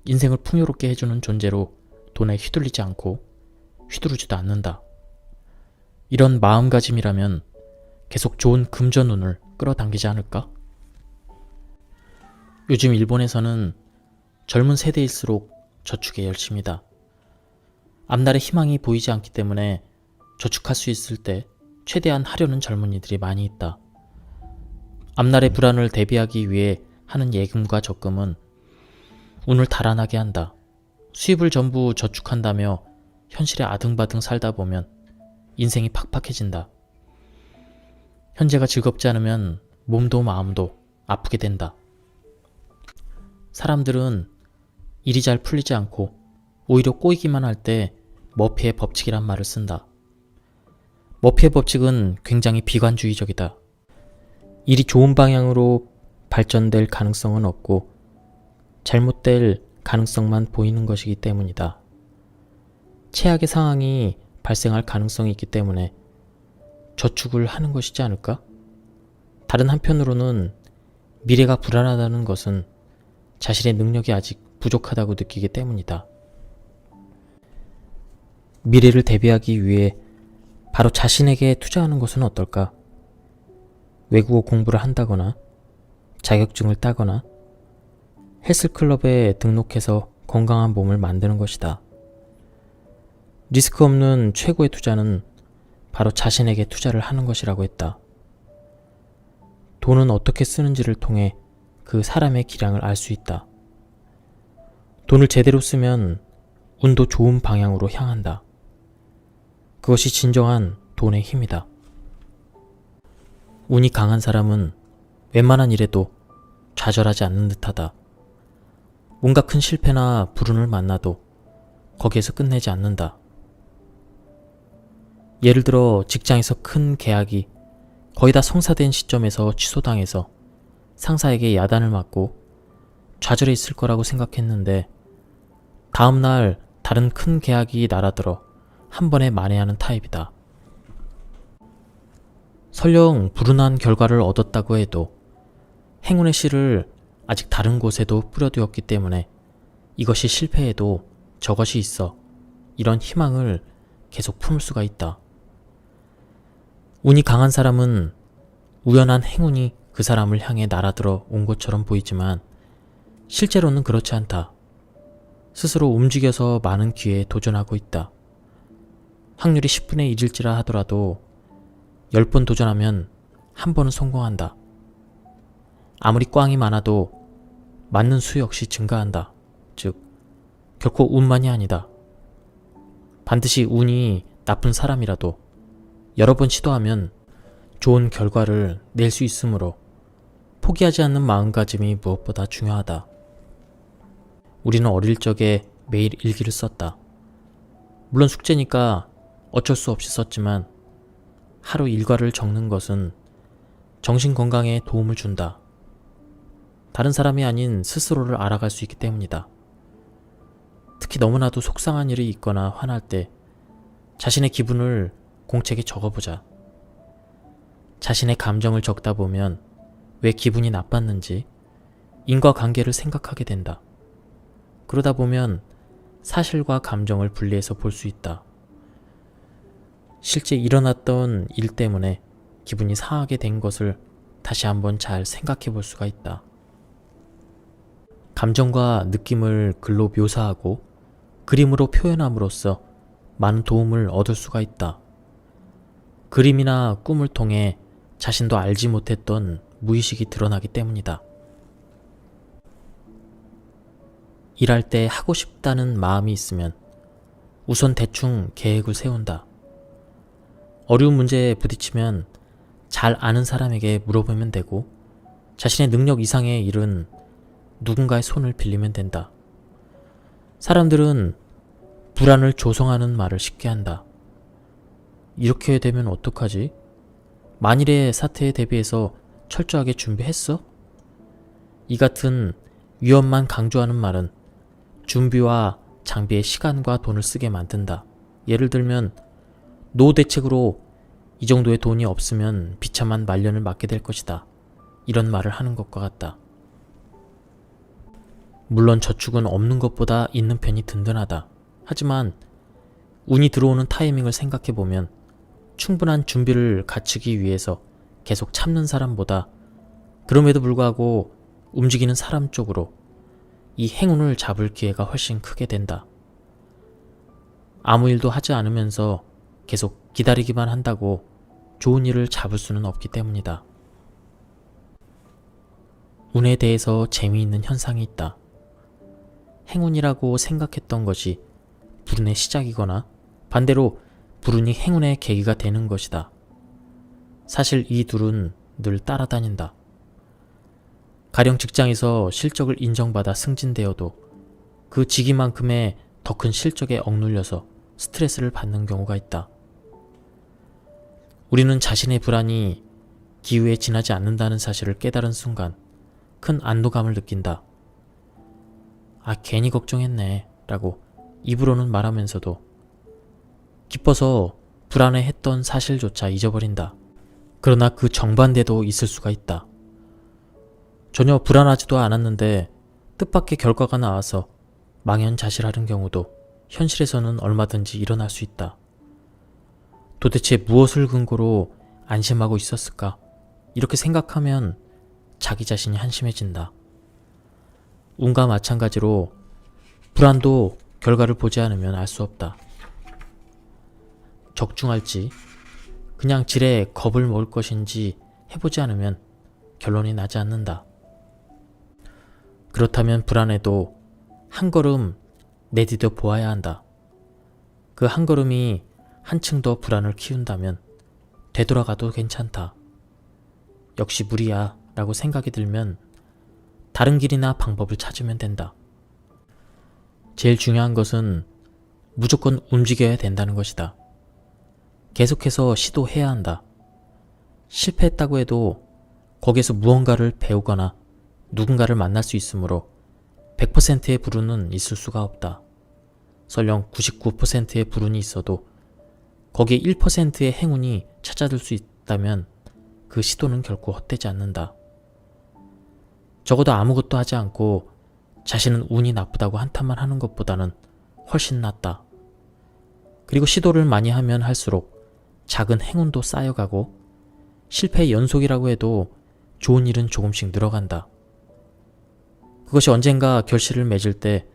인생을 풍요롭게 해주는 존재로 돈에 휘둘리지 않고 휘두르지도 않는다. 이런 마음가짐이라면 계속 좋은 금전운을 끌어당기지 않을까? 요즘 일본에서는 젊은 세대일수록 저축에 열심이다. 앞날의 희망이 보이지 않기 때문에 저축할 수 있을 때 최대한 하려는 젊은이들이 많이 있다. 앞날의 불안을 대비하기 위해 하는 예금과 적금은 운을 달아나게 한다. 수입을 전부 저축한다며 현실에 아등바등 살다 보면 인생이 팍팍해진다. 현재가 즐겁지 않으면 몸도 마음도 아프게 된다. 사람들은 일이 잘 풀리지 않고 오히려 꼬이기만 할 때 머피의 법칙이란 말을 쓴다. 머피의 법칙은 굉장히 비관주의적이다. 일이 좋은 방향으로 발전될 가능성은 없고 잘못될 가능성만 보이는 것이기 때문이다. 최악의 상황이 발생할 가능성이 있기 때문에 저축을 하는 것이지 않을까? 다른 한편으로는 미래가 불안하다는 것은 자신의 능력이 아직 부족하다고 느끼기 때문이다. 미래를 대비하기 위해 바로 자신에게 투자하는 것은 어떨까? 외국어 공부를 한다거나 자격증을 따거나 헬스클럽에 등록해서 건강한 몸을 만드는 것이다. 리스크 없는 최고의 투자는 바로 자신에게 투자를 하는 것이라고 했다. 돈은 어떻게 쓰는지를 통해 그 사람의 기량을 알 수 있다. 돈을 제대로 쓰면 운도 좋은 방향으로 향한다. 그것이 진정한 돈의 힘이다. 운이 강한 사람은 웬만한 일에도 좌절하지 않는 듯하다. 뭔가 큰 실패나 불운을 만나도 거기에서 끝내지 않는다. 예를 들어 직장에서 큰 계약이 거의 다 성사된 시점에서 취소당해서 상사에게 야단을 맞고 좌절해 있을 거라고 생각했는데 다음날 다른 큰 계약이 날아들어 한 번에 만회하는 타입이다. 설령 불운한 결과를 얻었다고 해도 행운의 씨를 아직 다른 곳에도 뿌려두었기 때문에 이것이 실패해도 저것이 있어 이런 희망을 계속 품을 수가 있다. 운이 강한 사람은 우연한 행운이 그 사람을 향해 날아들어 온 것처럼 보이지만 실제로는 그렇지 않다. 스스로 움직여서 많은 기회에 도전하고 있다. 확률이 10분의 1일지라 하더라도 10번 도전하면 한 번은 성공한다. 아무리 꽝이 많아도 맞는 수 역시 증가한다. 즉, 결코 운만이 아니다. 반드시 운이 나쁜 사람이라도 여러 번 시도하면 좋은 결과를 낼 수 있으므로 포기하지 않는 마음가짐이 무엇보다 중요하다. 우리는 어릴 적에 매일 일기를 썼다. 물론 숙제니까 어쩔 수 없이 썼지만 하루 일과를 적는 것은 정신 건강에 도움을 준다. 다른 사람이 아닌 스스로를 알아갈 수 있기 때문이다. 특히 너무나도 속상한 일이 있거나 화날 때 자신의 기분을 공책에 적어보자. 자신의 감정을 적다 보면 왜 기분이 나빴는지 인과관계를 생각하게 된다. 그러다 보면 사실과 감정을 분리해서 볼 수 있다. 실제 일어났던 일 때문에 기분이 상하게 된 것을 다시 한번 잘 생각해 볼 수가 있다. 감정과 느낌을 글로 묘사하고 그림으로 표현함으로써 많은 도움을 얻을 수가 있다. 그림이나 꿈을 통해 자신도 알지 못했던 무의식이 드러나기 때문이다. 일할 때 하고 싶다는 마음이 있으면 우선 대충 계획을 세운다. 어려운 문제에 부딪히면 잘 아는 사람에게 물어보면 되고 자신의 능력 이상의 일은 누군가의 손을 빌리면 된다. 사람들은 불안을 조성하는 말을 쉽게 한다. 이렇게 되면 어떡하지? 만일의 사태에 대비해서 철저하게 준비했어? 이 같은 위험만 강조하는 말은 준비와 장비에 시간과 돈을 쓰게 만든다. 예를 들면 노후 대책으로 이 정도의 돈이 없으면 비참한 말년을 맞게 될 것이다. 이런 말을 하는 것과 같다. 물론 저축은 없는 것보다 있는 편이 든든하다. 하지만 운이 들어오는 타이밍을 생각해보면 충분한 준비를 갖추기 위해서 계속 참는 사람보다 그럼에도 불구하고 움직이는 사람 쪽으로 이 행운을 잡을 기회가 훨씬 크게 된다. 아무 일도 하지 않으면서 계속 기다리기만 한다고 좋은 일을 잡을 수는 없기 때문이다. 운에 대해서 재미있는 현상이 있다. 행운이라고 생각했던 것이 불운의 시작이거나 반대로 불운이 행운의 계기가 되는 것이다. 사실 이 둘은 늘 따라다닌다. 가령 직장에서 실적을 인정받아 승진되어도 그 직위만큼의 더 큰 실적에 억눌려서 스트레스를 받는 경우가 있다. 우리는 자신의 불안이 기후에 지나지 않는다는 사실을 깨달은 순간 큰 안도감을 느낀다. 아, 괜히 걱정했네 라고 입으로는 말하면서도 기뻐서 불안해했던 사실조차 잊어버린다. 그러나 그 정반대도 있을 수가 있다. 전혀 불안하지도 않았는데 뜻밖의 결과가 나와서 망연자실하는 경우도 현실에서는 얼마든지 일어날 수 있다. 도대체 무엇을 근거로 안심하고 있었을까? 이렇게 생각하면 자기 자신이 한심해진다. 운과 마찬가지로 불안도 결과를 보지 않으면 알 수 없다. 적중할지 그냥 지레 겁을 먹을 것인지 해보지 않으면 결론이 나지 않는다. 그렇다면 불안해도 한 걸음 내디뎌 보아야 한다. 그 한 걸음이 한층 더 불안을 키운다면 되돌아가도 괜찮다. 역시 무리야 라고 생각이 들면 다른 길이나 방법을 찾으면 된다. 제일 중요한 것은 무조건 움직여야 된다는 것이다. 계속해서 시도해야 한다. 실패했다고 해도 거기에서 무언가를 배우거나 누군가를 만날 수 있으므로 100%의 불운은 있을 수가 없다. 설령 99%의 불운이 있어도 거기에 1%의 행운이 찾아들 수 있다면 그 시도는 결코 헛되지 않는다. 적어도 아무것도 하지 않고 자신은 운이 나쁘다고 한탄만 하는 것보다는 훨씬 낫다. 그리고 시도를 많이 하면 할수록 작은 행운도 쌓여가고 실패의 연속이라고 해도 좋은 일은 조금씩 늘어간다. 그것이 언젠가 결실을 맺을 때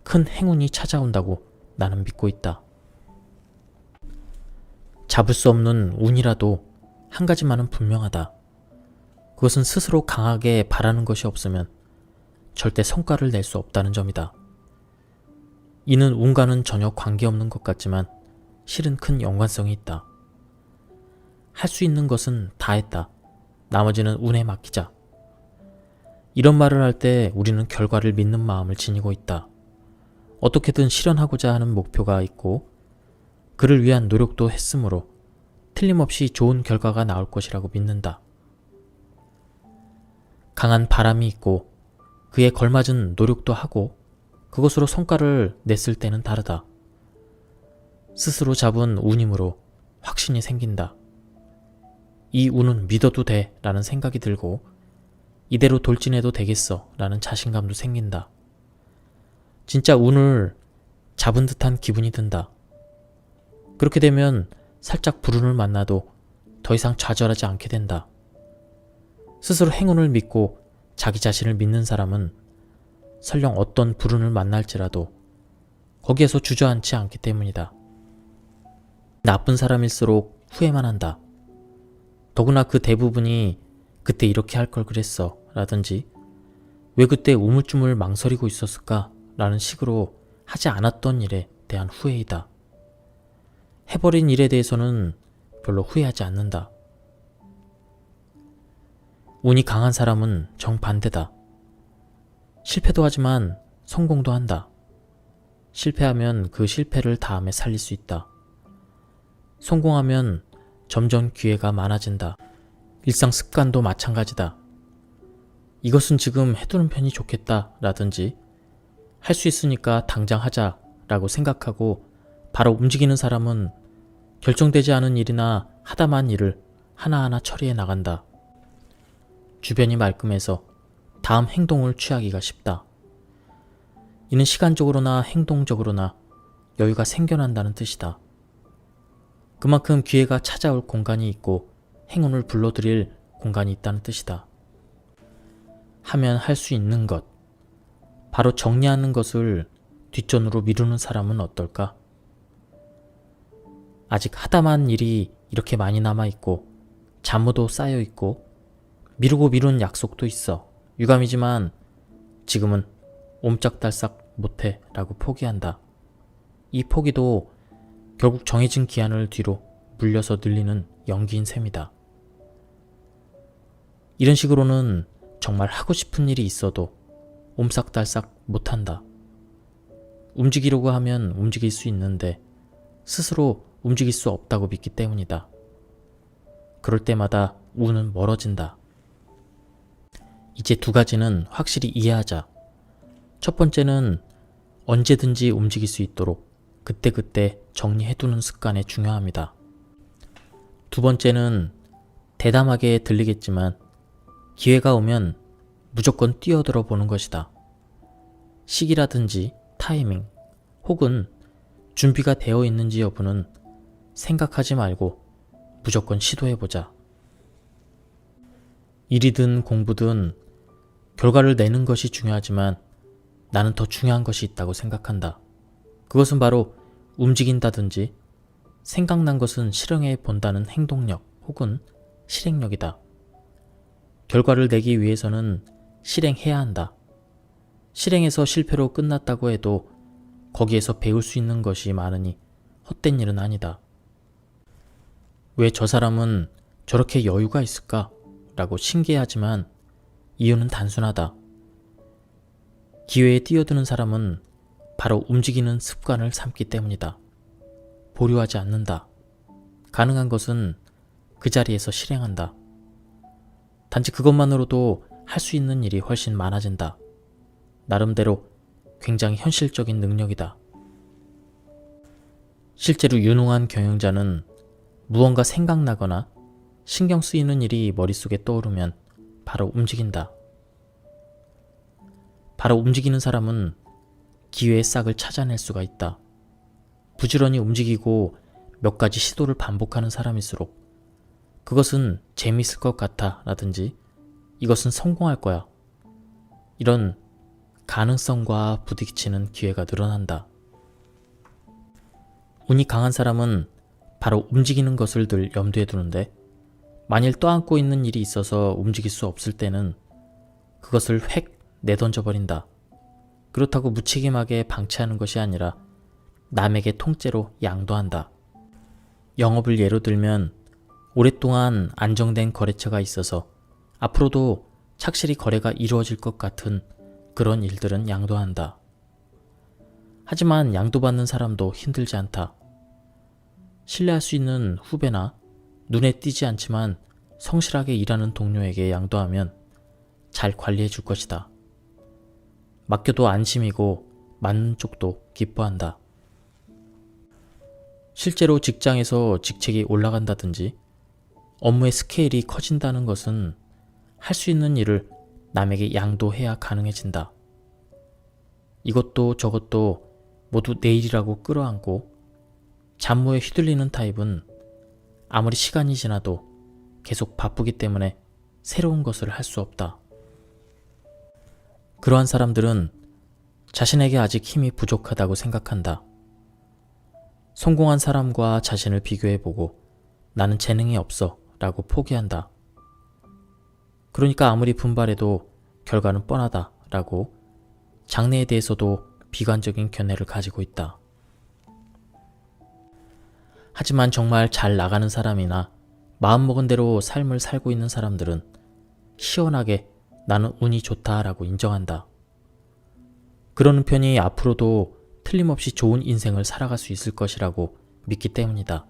큰 행운이 찾아온다고 나는 믿고 있다. 잡을 수 없는 운이라도 한 가지만은 분명하다. 그것은 스스로 강하게 바라는 것이 없으면 절대 성과를 낼 수 없다는 점이다. 이는 운과는 전혀 관계없는 것 같지만 실은 큰 연관성이 있다. 할 수 있는 것은 다 했다. 나머지는 운에 맡기자. 이런 말을 할 때 우리는 결과를 믿는 마음을 지니고 있다. 어떻게든 실현하고자 하는 목표가 있고 그를 위한 노력도 했으므로 틀림없이 좋은 결과가 나올 것이라고 믿는다. 강한 바람이 있고 그에 걸맞은 노력도 하고 그것으로 성과를 냈을 때는 다르다. 스스로 잡은 운이므로 확신이 생긴다. 이 운은 믿어도 돼 라는 생각이 들고 이대로 돌진해도 되겠어 라는 자신감도 생긴다. 진짜 운을 잡은 듯한 기분이 든다. 그렇게 되면 살짝 불운을 만나도 더 이상 좌절하지 않게 된다. 스스로 행운을 믿고 자기 자신을 믿는 사람은 설령 어떤 불운을 만날지라도 거기에서 주저앉지 않기 때문이다. 나쁜 사람일수록 후회만 한다. 더구나 그 대부분이 그때 이렇게 할 걸 그랬어 라든지 왜 그때 우물쭈물 망설이고 있었을까 라는 식으로 하지 않았던 일에 대한 후회이다. 해버린 일에 대해서는 별로 후회하지 않는다. 운이 강한 사람은 정반대다. 실패도 하지만 성공도 한다. 실패하면 그 실패를 다음에 살릴 수 있다. 성공하면 점점 기회가 많아진다. 일상 습관도 마찬가지다. 이것은 지금 해두는 편이 좋겠다 라든지 할 수 있으니까 당장 하자 라고 생각하고 바로 움직이는 사람은 결정되지 않은 일이나 하다만 일을 하나하나 처리해 나간다. 주변이 말끔해서 다음 행동을 취하기가 쉽다. 이는 시간적으로나 행동적으로나 여유가 생겨난다는 뜻이다. 그만큼 기회가 찾아올 공간이 있고 행운을 불러들일 공간이 있다는 뜻이다. 하면 할 수 있는 것, 바로 정리하는 것을 뒷전으로 미루는 사람은 어떨까? 아직 하다만 일이 이렇게 많이 남아있고 잡무도 쌓여있고 미루고 미룬 약속도 있어. 유감이지만 지금은 옴짝달싹 못해 라고 포기한다. 이 포기도 결국 정해진 기한을 뒤로 물려서 늘리는 연기인 셈이다. 이런 식으로는 정말 하고 싶은 일이 있어도 옴싹달싹 못한다. 움직이려고 하면 움직일 수 있는데 스스로 움직일 수 없다고 믿기 때문이다. 그럴 때마다 운은 멀어진다. 이제 두 가지는 확실히 이해하자. 첫 번째는 언제든지 움직일 수 있도록 그때그때 정리해두는 습관의 중요함이다. 두 번째는 대담하게 들리겠지만 기회가 오면 무조건 뛰어들어 보는 것이다. 시기라든지 타이밍 혹은 준비가 되어 있는지 여부는 생각하지 말고 무조건 시도해보자. 일이든 공부든 결과를 내는 것이 중요하지만 나는 더 중요한 것이 있다고 생각한다. 그것은 바로 움직인다든지 생각난 것은 실행해 본다는 행동력 혹은 실행력이다. 결과를 내기 위해서는 실행해야 한다. 실행해서 실패로 끝났다고 해도 거기에서 배울 수 있는 것이 많으니 헛된 일은 아니다. 왜 저 사람은 저렇게 여유가 있을까? 라고 신기해하지만 이유는 단순하다. 기회에 뛰어드는 사람은 바로 움직이는 습관을 삼기 때문이다. 보류하지 않는다. 가능한 것은 그 자리에서 실행한다. 단지 그것만으로도 할 수 있는 일이 훨씬 많아진다. 나름대로 굉장히 현실적인 능력이다. 실제로 유능한 경영자는 무언가 생각나거나 신경 쓰이는 일이 머릿속에 떠오르면 바로 움직인다. 바로 움직이는 사람은 기회의 싹을 찾아낼 수가 있다. 부지런히 움직이고 몇 가지 시도를 반복하는 사람일수록 그것은 재미있을 것 같아 라든지 이것은 성공할 거야, 이런 가능성과 부딪히는 기회가 늘어난다. 운이 강한 사람은 바로 움직이는 것을 늘 염두에 두는데, 만일 떠안고 있는 일이 있어서 움직일 수 없을 때는 그것을 획 내던져 버린다. 그렇다고 무책임하게 방치하는 것이 아니라 남에게 통째로 양도한다. 영업을 예로 들면 오랫동안 안정된 거래처가 있어서 앞으로도 착실히 거래가 이루어질 것 같은 그런 일들은 양도한다. 하지만 양도받는 사람도 힘들지 않다. 신뢰할 수 있는 후배나 눈에 띄지 않지만 성실하게 일하는 동료에게 양도하면 잘 관리해 줄 것이다. 맡겨도 안심이고 맞는 쪽도 기뻐한다. 실제로 직장에서 직책이 올라간다든지 업무의 스케일이 커진다는 것은 할 수 있는 일을 남에게 양도해야 가능해진다. 이것도 저것도 모두 내 일이라고 끌어안고 잡무에 휘둘리는 타입은 아무리 시간이 지나도 계속 바쁘기 때문에 새로운 것을 할 수 없다. 그러한 사람들은 자신에게 아직 힘이 부족하다고 생각한다. 성공한 사람과 자신을 비교해보고 나는 재능이 없어 라고 포기한다. 그러니까 아무리 분발해도 결과는 뻔하다 라고 장래에 대해서도 비관적인 견해를 가지고 있다. 하지만 정말 잘 나가는 사람이나 마음먹은 대로 삶을 살고 있는 사람들은 시원하게 나는 운이 좋다라고 인정한다. 그러는 편이 앞으로도 틀림없이 좋은 인생을 살아갈 수 있을 것이라고 믿기 때문이다.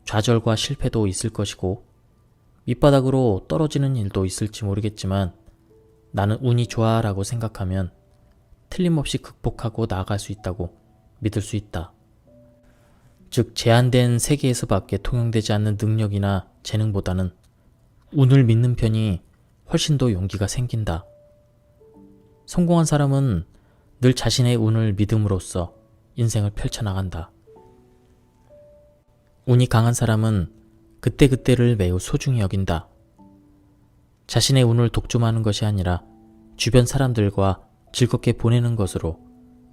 좌절과 실패도 있을 것이고 밑바닥으로 떨어지는 일도 있을지 모르겠지만 나는 운이 좋아 라고 생각하면 틀림없이 극복하고 나아갈 수 있다고 믿을 수 있다. 즉 제한된 세계에서밖에 통용되지 않는 능력이나 재능보다는 운을 믿는 편이 훨씬 더 용기가 생긴다. 성공한 사람은 늘 자신의 운을 믿음으로써 인생을 펼쳐나간다. 운이 강한 사람은 그때그때를 매우 소중히 여긴다. 자신의 운을 독점하는 것이 아니라 주변 사람들과 즐겁게 보내는 것으로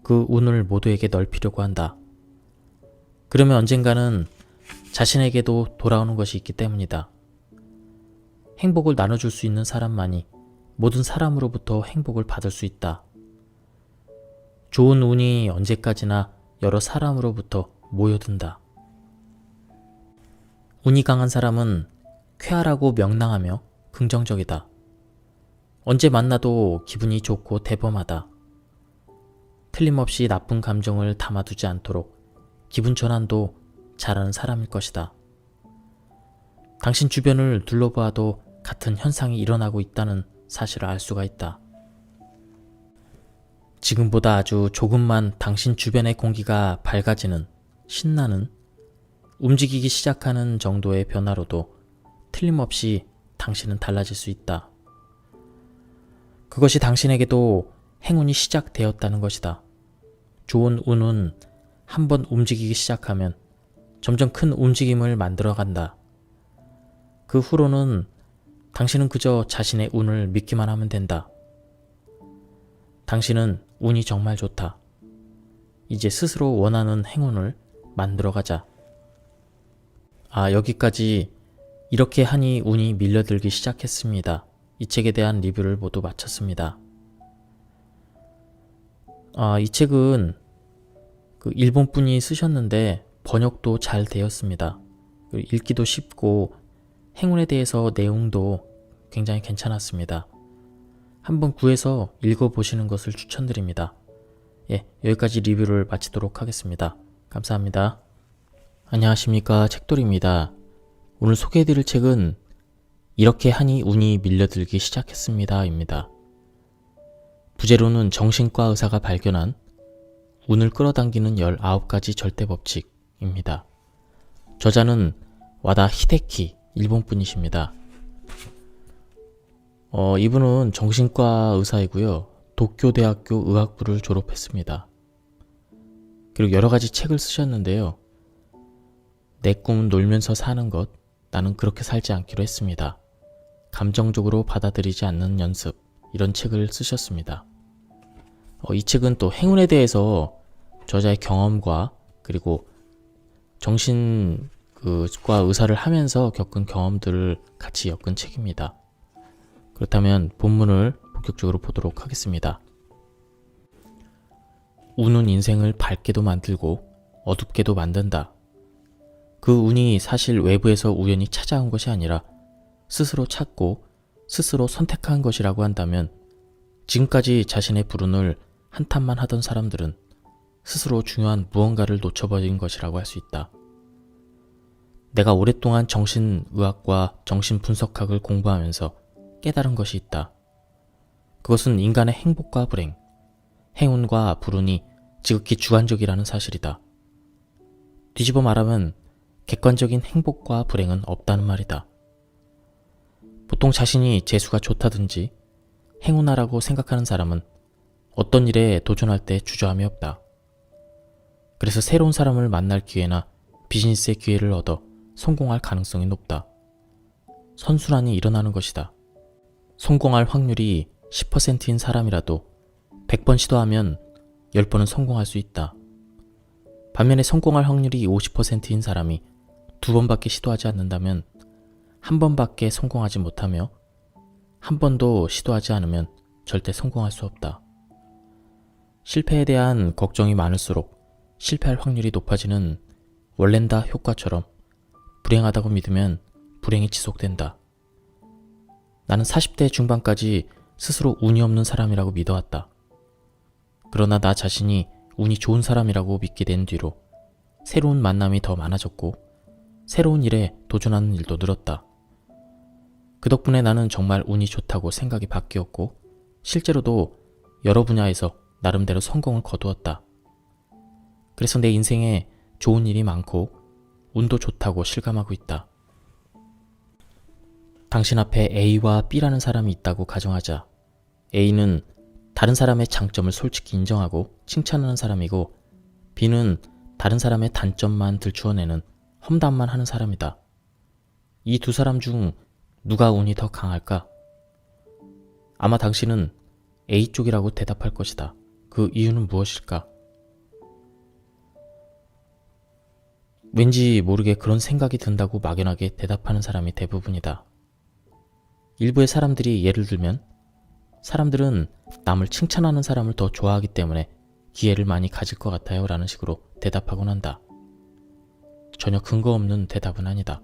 그 운을 모두에게 넓히려고 한다. 그러면 언젠가는 자신에게도 돌아오는 것이 있기 때문이다. 행복을 나눠줄 수 있는 사람만이 모든 사람으로부터 행복을 받을 수 있다. 좋은 운이 언제까지나 여러 사람으로부터 모여든다. 운이 강한 사람은 쾌활하고 명랑하며 긍정적이다. 언제 만나도 기분이 좋고 대범하다. 틀림없이 나쁜 감정을 담아두지 않도록 기분 전환도 잘하는 사람일 것이다. 당신 주변을 둘러봐도 같은 현상이 일어나고 있다는 사실을 알 수가 있다. 지금보다 아주 조금만 당신 주변의 공기가 밝아지는, 신나는, 움직이기 시작하는 정도의 변화로도 틀림없이 당신은 달라질 수 있다. 그것이 당신에게도 행운이 시작되었다는 것이다. 좋은 운은 한번 움직이기 시작하면 점점 큰 움직임을 만들어간다. 그 후로는 당신은 그저 자신의 운을 믿기만 하면 된다. 당신은 운이 정말 좋다. 이제 스스로 원하는 행운을 만들어가자. 여기까지 이렇게 하니 운이 밀려들기 시작했습니다. 이 책에 대한 리뷰를 모두 마쳤습니다. 이 책은 일본 분이 쓰셨는데 번역도 잘 되었습니다. 읽기도 쉽고 행운에 대해서 내용도 굉장히 괜찮았습니다. 한번 구해서 읽어보시는 것을 추천드립니다. 여기까지 리뷰를 마치도록 하겠습니다. 감사합니다. 안녕하십니까, 책돌이입니다. 오늘 소개해드릴 책은 이렇게 하니 운이 밀려들기 시작했습니다 입니다. 부제로는 정신과 의사가 발견한 운을 끌어당기는 19가지 절대 법칙입니다. 저자는 와다 히데키, 일본 분이십니다. 이분은 정신과 의사이고요. 도쿄대학교 의학부를 졸업했습니다. 그리고 여러가지 책을 쓰셨는데요. 내 꿈은 놀면서 사는 것, 나는 그렇게 살지 않기로 했습니다. 감정적으로 받아들이지 않는 연습, 이런 책을 쓰셨습니다. 이 책은 또 행운에 대해서 저자의 경험과 그리고 정신과 의사를 하면서 겪은 경험들을 같이 엮은 책입니다. 그렇다면 본문을 본격적으로 보도록 하겠습니다. 운은 인생을 밝게도 만들고 어둡게도 만든다. 그 운이 사실 외부에서 우연히 찾아온 것이 아니라 스스로 찾고 스스로 선택한 것이라고 한다면 지금까지 자신의 불운을 한탄만 하던 사람들은 스스로 중요한 무언가를 놓쳐버린 것이라고 할 수 있다. 내가 오랫동안 정신의학과 정신분석학을 공부하면서 깨달은 것이 있다. 그것은 인간의 행복과 불행, 행운과 불운이 지극히 주관적이라는 사실이다. 뒤집어 말하면 객관적인 행복과 불행은 없다는 말이다. 보통 자신이 재수가 좋다든지 행운하라고 생각하는 사람은 어떤 일에 도전할 때 주저함이 없다. 그래서 새로운 사람을 만날 기회나 비즈니스의 기회를 얻어 성공할 가능성이 높다. 선순환이 일어나는 것이다. 성공할 확률이 10%인 사람이라도 100번 시도하면 10번은 성공할 수 있다. 반면에 성공할 확률이 50%인 사람이 2번밖에 시도하지 않는다면 1번밖에 성공하지 못하며 1번도 시도하지 않으면 절대 성공할 수 없다. 실패에 대한 걱정이 많을수록 실패할 확률이 높아지는 월렌다 효과처럼 불행하다고 믿으면 불행이 지속된다. 나는 40대 중반까지 스스로 운이 없는 사람이라고 믿어왔다. 그러나 나 자신이 운이 좋은 사람이라고 믿게 된 뒤로 새로운 만남이 더 많아졌고 새로운 일에 도전하는 일도 늘었다. 그 덕분에 나는 정말 운이 좋다고 생각이 바뀌었고 실제로도 여러 분야에서 나름대로 성공을 거두었다. 그래서 내 인생에 좋은 일이 많고 운도 좋다고 실감하고 있다. 당신 앞에 A와 B라는 사람이 있다고 가정하자. A는 다른 사람의 장점을 솔직히 인정하고 칭찬하는 사람이고 B는 다른 사람의 단점만 들추어내는 험담만 하는 사람이다. 이 두 사람 중 누가 운이 더 강할까? 아마 당신은 A 쪽이라고 대답할 것이다. 그 이유는 무엇일까? 왠지 모르게 그런 생각이 든다고 막연하게 대답하는 사람이 대부분이다. 일부의 사람들이 예를 들면 사람들은 남을 칭찬하는 사람을 더 좋아하기 때문에 기회를 많이 가질 것 같아요 라는 식으로 대답하곤 한다. 전혀 근거 없는 대답은 아니다.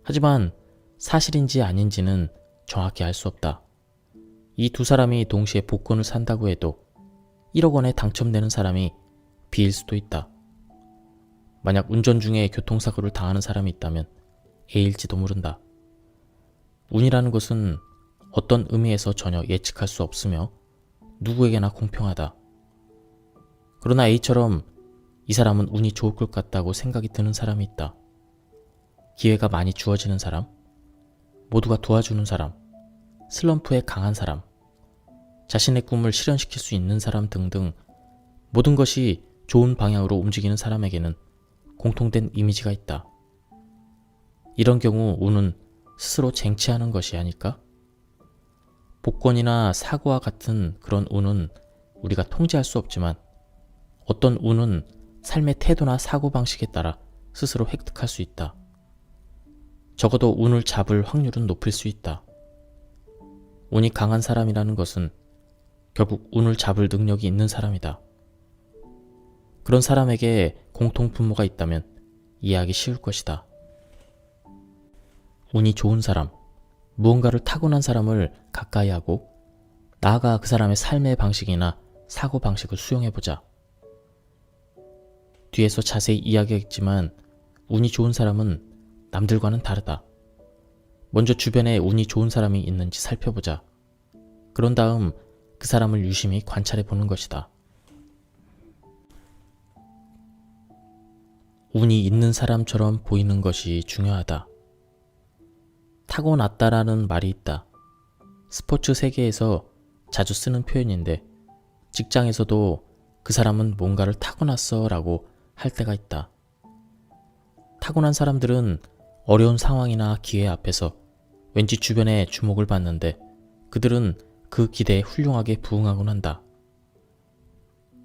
하지만 사실인지 아닌지는 정확히 알 수 없다. 이 두 사람이 동시에 복권을 산다고 해도 1억 원에 당첨되는 사람이 B일 수도 있다. 만약 운전 중에 교통사고를 당하는 사람이 있다면 A일지도 모른다. 운이라는 것은 어떤 의미에서 전혀 예측할 수 없으며 누구에게나 공평하다. 그러나 A처럼 이 사람은 운이 좋을 것 같다고 생각이 드는 사람이 있다. 기회가 많이 주어지는 사람, 모두가 도와주는 사람, 슬럼프에 강한 사람, 자신의 꿈을 실현시킬 수 있는 사람 등등 모든 것이 좋은 방향으로 움직이는 사람에게는 공통된 이미지가 있다. 이런 경우 운은 스스로 쟁취하는 것이 아닐까? 복권이나 사고와 같은 그런 운은 우리가 통제할 수 없지만 어떤 운은 삶의 태도나 사고방식에 따라 스스로 획득할 수 있다. 적어도 운을 잡을 확률은 높일 수 있다. 운이 강한 사람이라는 것은 결국 운을 잡을 능력이 있는 사람이다. 그런 사람에게 공통분모가 있다면 이해하기 쉬울 것이다. 운이 좋은 사람, 무언가를 타고난 사람을 가까이 하고 나아가 그 사람의 삶의 방식이나 사고방식을 수용해보자. 뒤에서 자세히 이야기하겠지만 운이 좋은 사람은 남들과는 다르다. 먼저 주변에 운이 좋은 사람이 있는지 살펴보자. 그런 다음 그 사람을 유심히 관찰해 보는 것이다. 운이 있는 사람처럼 보이는 것이 중요하다. 타고났다라는 말이 있다. 스포츠 세계에서 자주 쓰는 표현인데 직장에서도 그 사람은 뭔가를 타고났어 라고 할 때가 있다. 타고난 사람들은 어려운 상황이나 기회 앞에서 왠지 주변의 주목을 받는데 그들은 그 기대에 훌륭하게 부응하곤 한다.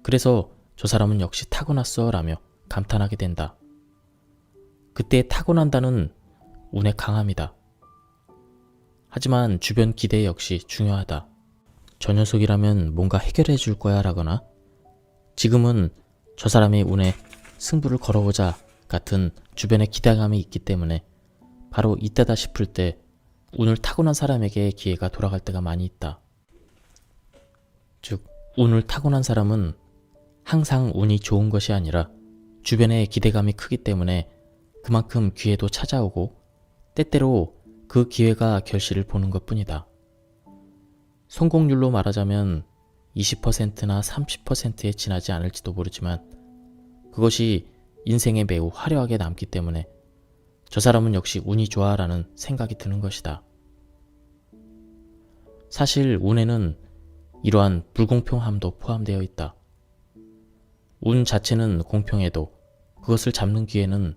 그래서 저 사람은 역시 타고났어 라며 감탄하게 된다. 그때 타고난다는 운의 강함이다. 하지만 주변 기대 역시 중요하다. 저 녀석이라면 뭔가 해결해 줄 거야 라거나 지금은 저 사람의 운에 승부를 걸어보자 같은 주변의 기대감이 있기 때문에 바로 이때다 싶을 때 운을 타고난 사람에게 기회가 돌아갈 때가 많이 있다. 즉, 운을 타고난 사람은 항상 운이 좋은 것이 아니라 주변의 기대감이 크기 때문에 그만큼 기회도 찾아오고 때때로 그 기회가 결실을 보는 것뿐이다. 성공률로 말하자면 20%나 30%에 지나지 않을지도 모르지만 그것이 인생에 매우 화려하게 남기 때문에 저 사람은 역시 운이 좋아라는 생각이 드는 것이다. 사실 운에는 이러한 불공평함도 포함되어 있다. 운 자체는 공평해도 그것을 잡는 기회는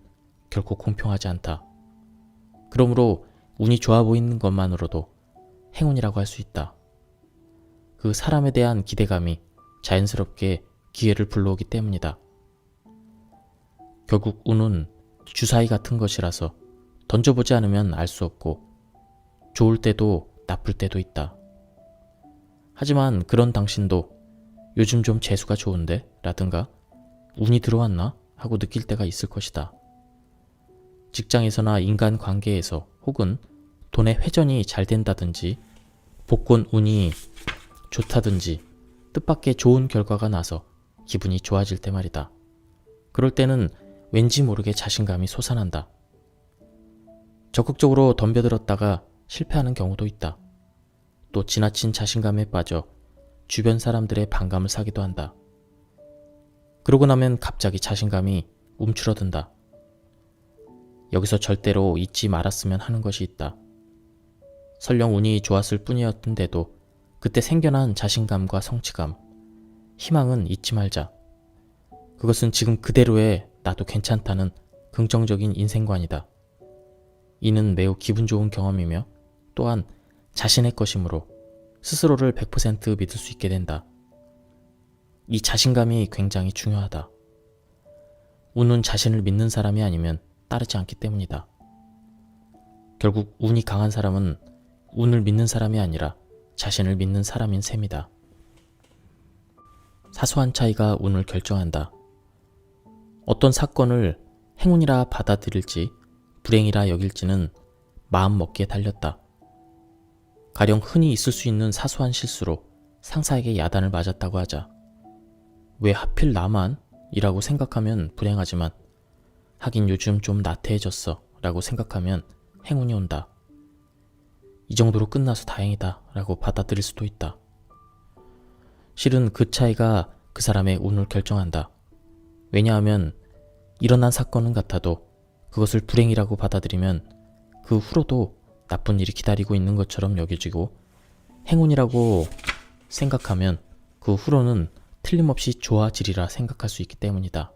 결코 공평하지 않다. 그러므로 운이 좋아 보이는 것만으로도 행운이라고 할 수 있다. 그 사람에 대한 기대감이 자연스럽게 기회를 불러오기 때문이다. 결국 운은 주사위 같은 것이라서 던져보지 않으면 알 수 없고 좋을 때도 나쁠 때도 있다. 하지만 그런 당신도 요즘 좀 재수가 좋은데? 라든가 운이 들어왔나? 하고 느낄 때가 있을 것이다. 직장에서나 인간관계에서 혹은 돈의 회전이 잘 된다든지 복권 운이 좋다든지 뜻밖의 좋은 결과가 나서 기분이 좋아질 때 말이다. 그럴 때는 왠지 모르게 자신감이 솟아난다. 적극적으로 덤벼들었다가 실패하는 경우도 있다. 또 지나친 자신감에 빠져 주변 사람들의 반감을 사기도 한다. 그러고 나면 갑자기 자신감이 움츠러든다. 여기서 절대로 잊지 말았으면 하는 것이 있다. 설령 운이 좋았을 뿐이었던데도 그때 생겨난 자신감과 성취감, 희망은 잊지 말자. 그것은 지금 그대로의 나도 괜찮다는 긍정적인 인생관이다. 이는 매우 기분 좋은 경험이며 또한 자신의 것이므로 스스로를 100% 믿을 수 있게 된다. 이 자신감이 굉장히 중요하다. 운은 자신을 믿는 사람이 아니면 따르지 않기 때문이다. 결국 운이 강한 사람은 운을 믿는 사람이 아니라 자신을 믿는 사람인 셈이다. 사소한 차이가 운을 결정한다. 어떤 사건을 행운이라 받아들일지 불행이라 여길지는 마음먹기에 달렸다. 가령 흔히 있을 수 있는 사소한 실수로 상사에게 야단을 맞았다고 하자. 왜 하필 나만? 이라고 생각하면 불행하지만 하긴 요즘 좀 나태해졌어 라고 생각하면 행운이 온다. 이 정도로 끝나서 다행이다 라고 받아들일 수도 있다. 실은 그 차이가 그 사람의 운을 결정한다. 왜냐하면 일어난 사건은 같아도 그것을 불행이라고 받아들이면 그 후로도 나쁜 일이 기다리고 있는 것처럼 여겨지고 행운이라고 생각하면 그 후로는 틀림없이 좋아지리라 생각할 수 있기 때문이다.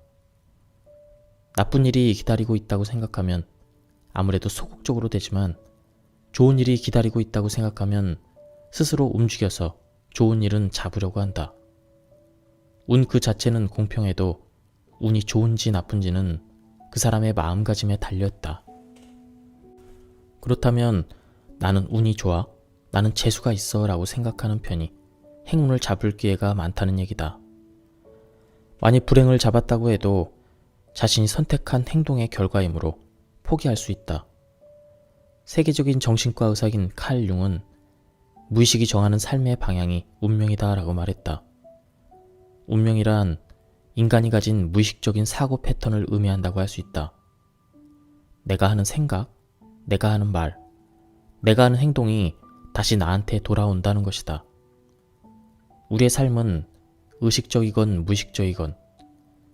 나쁜 일이 기다리고 있다고 생각하면 아무래도 소극적으로 되지만 좋은 일이 기다리고 있다고 생각하면 스스로 움직여서 좋은 일은 잡으려고 한다. 운 그 자체는 공평해도 운이 좋은지 나쁜지는 그 사람의 마음가짐에 달렸다. 그렇다면 나는 운이 좋아, 나는 재수가 있어 라고 생각하는 편이 행운을 잡을 기회가 많다는 얘기다. 만약 불행을 잡았다고 해도 자신이 선택한 행동의 결과이므로 포기할 수 있다. 세계적인 정신과 의사인 칼 융은 무의식이 정하는 삶의 방향이 운명이다 라고 말했다. 운명이란 인간이 가진 무의식적인 사고 패턴을 의미한다고 할 수 있다. 내가 하는 생각, 내가 하는 말, 내가 하는 행동이 다시 나한테 돌아온다는 것이다. 우리의 삶은 의식적이건 무의식적이건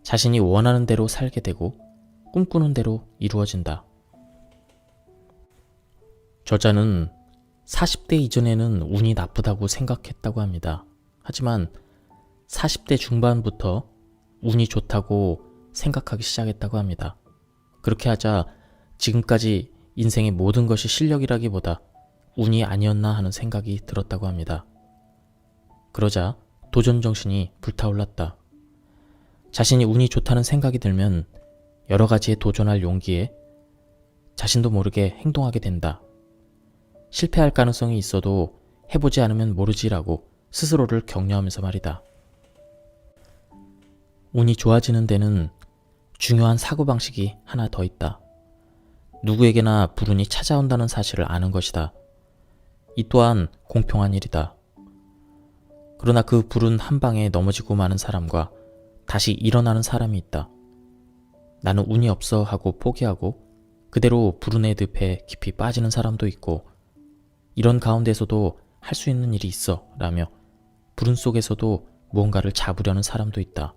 자신이 원하는 대로 살게 되고 꿈꾸는 대로 이루어진다. 저자는 40대 이전에는 운이 나쁘다고 생각했다고 합니다. 하지만 40대 중반부터 운이 좋다고 생각하기 시작했다고 합니다. 그렇게 하자 지금까지 인생의 모든 것이 실력이라기보다 운이 아니었나 하는 생각이 들었다고 합니다. 그러자 도전 정신이 불타올랐다. 자신이 운이 좋다는 생각이 들면 여러 가지에 도전할 용기에 자신도 모르게 행동하게 된다. 실패할 가능성이 있어도 해보지 않으면 모르지라고 스스로를 격려하면서 말이다. 운이 좋아지는 데는 중요한 사고방식이 하나 더 있다. 누구에게나 불운이 찾아온다는 사실을 아는 것이다. 이 또한 공평한 일이다. 그러나 그 불운 한 방에 넘어지고 마는 사람과 다시 일어나는 사람이 있다. 나는 운이 없어 하고 포기하고 그대로 불운의 늪에 깊이 빠지는 사람도 있고, 이런 가운데서도 할 수 있는 일이 있어 라며 불운 속에서도 무언가를 잡으려는 사람도 있다.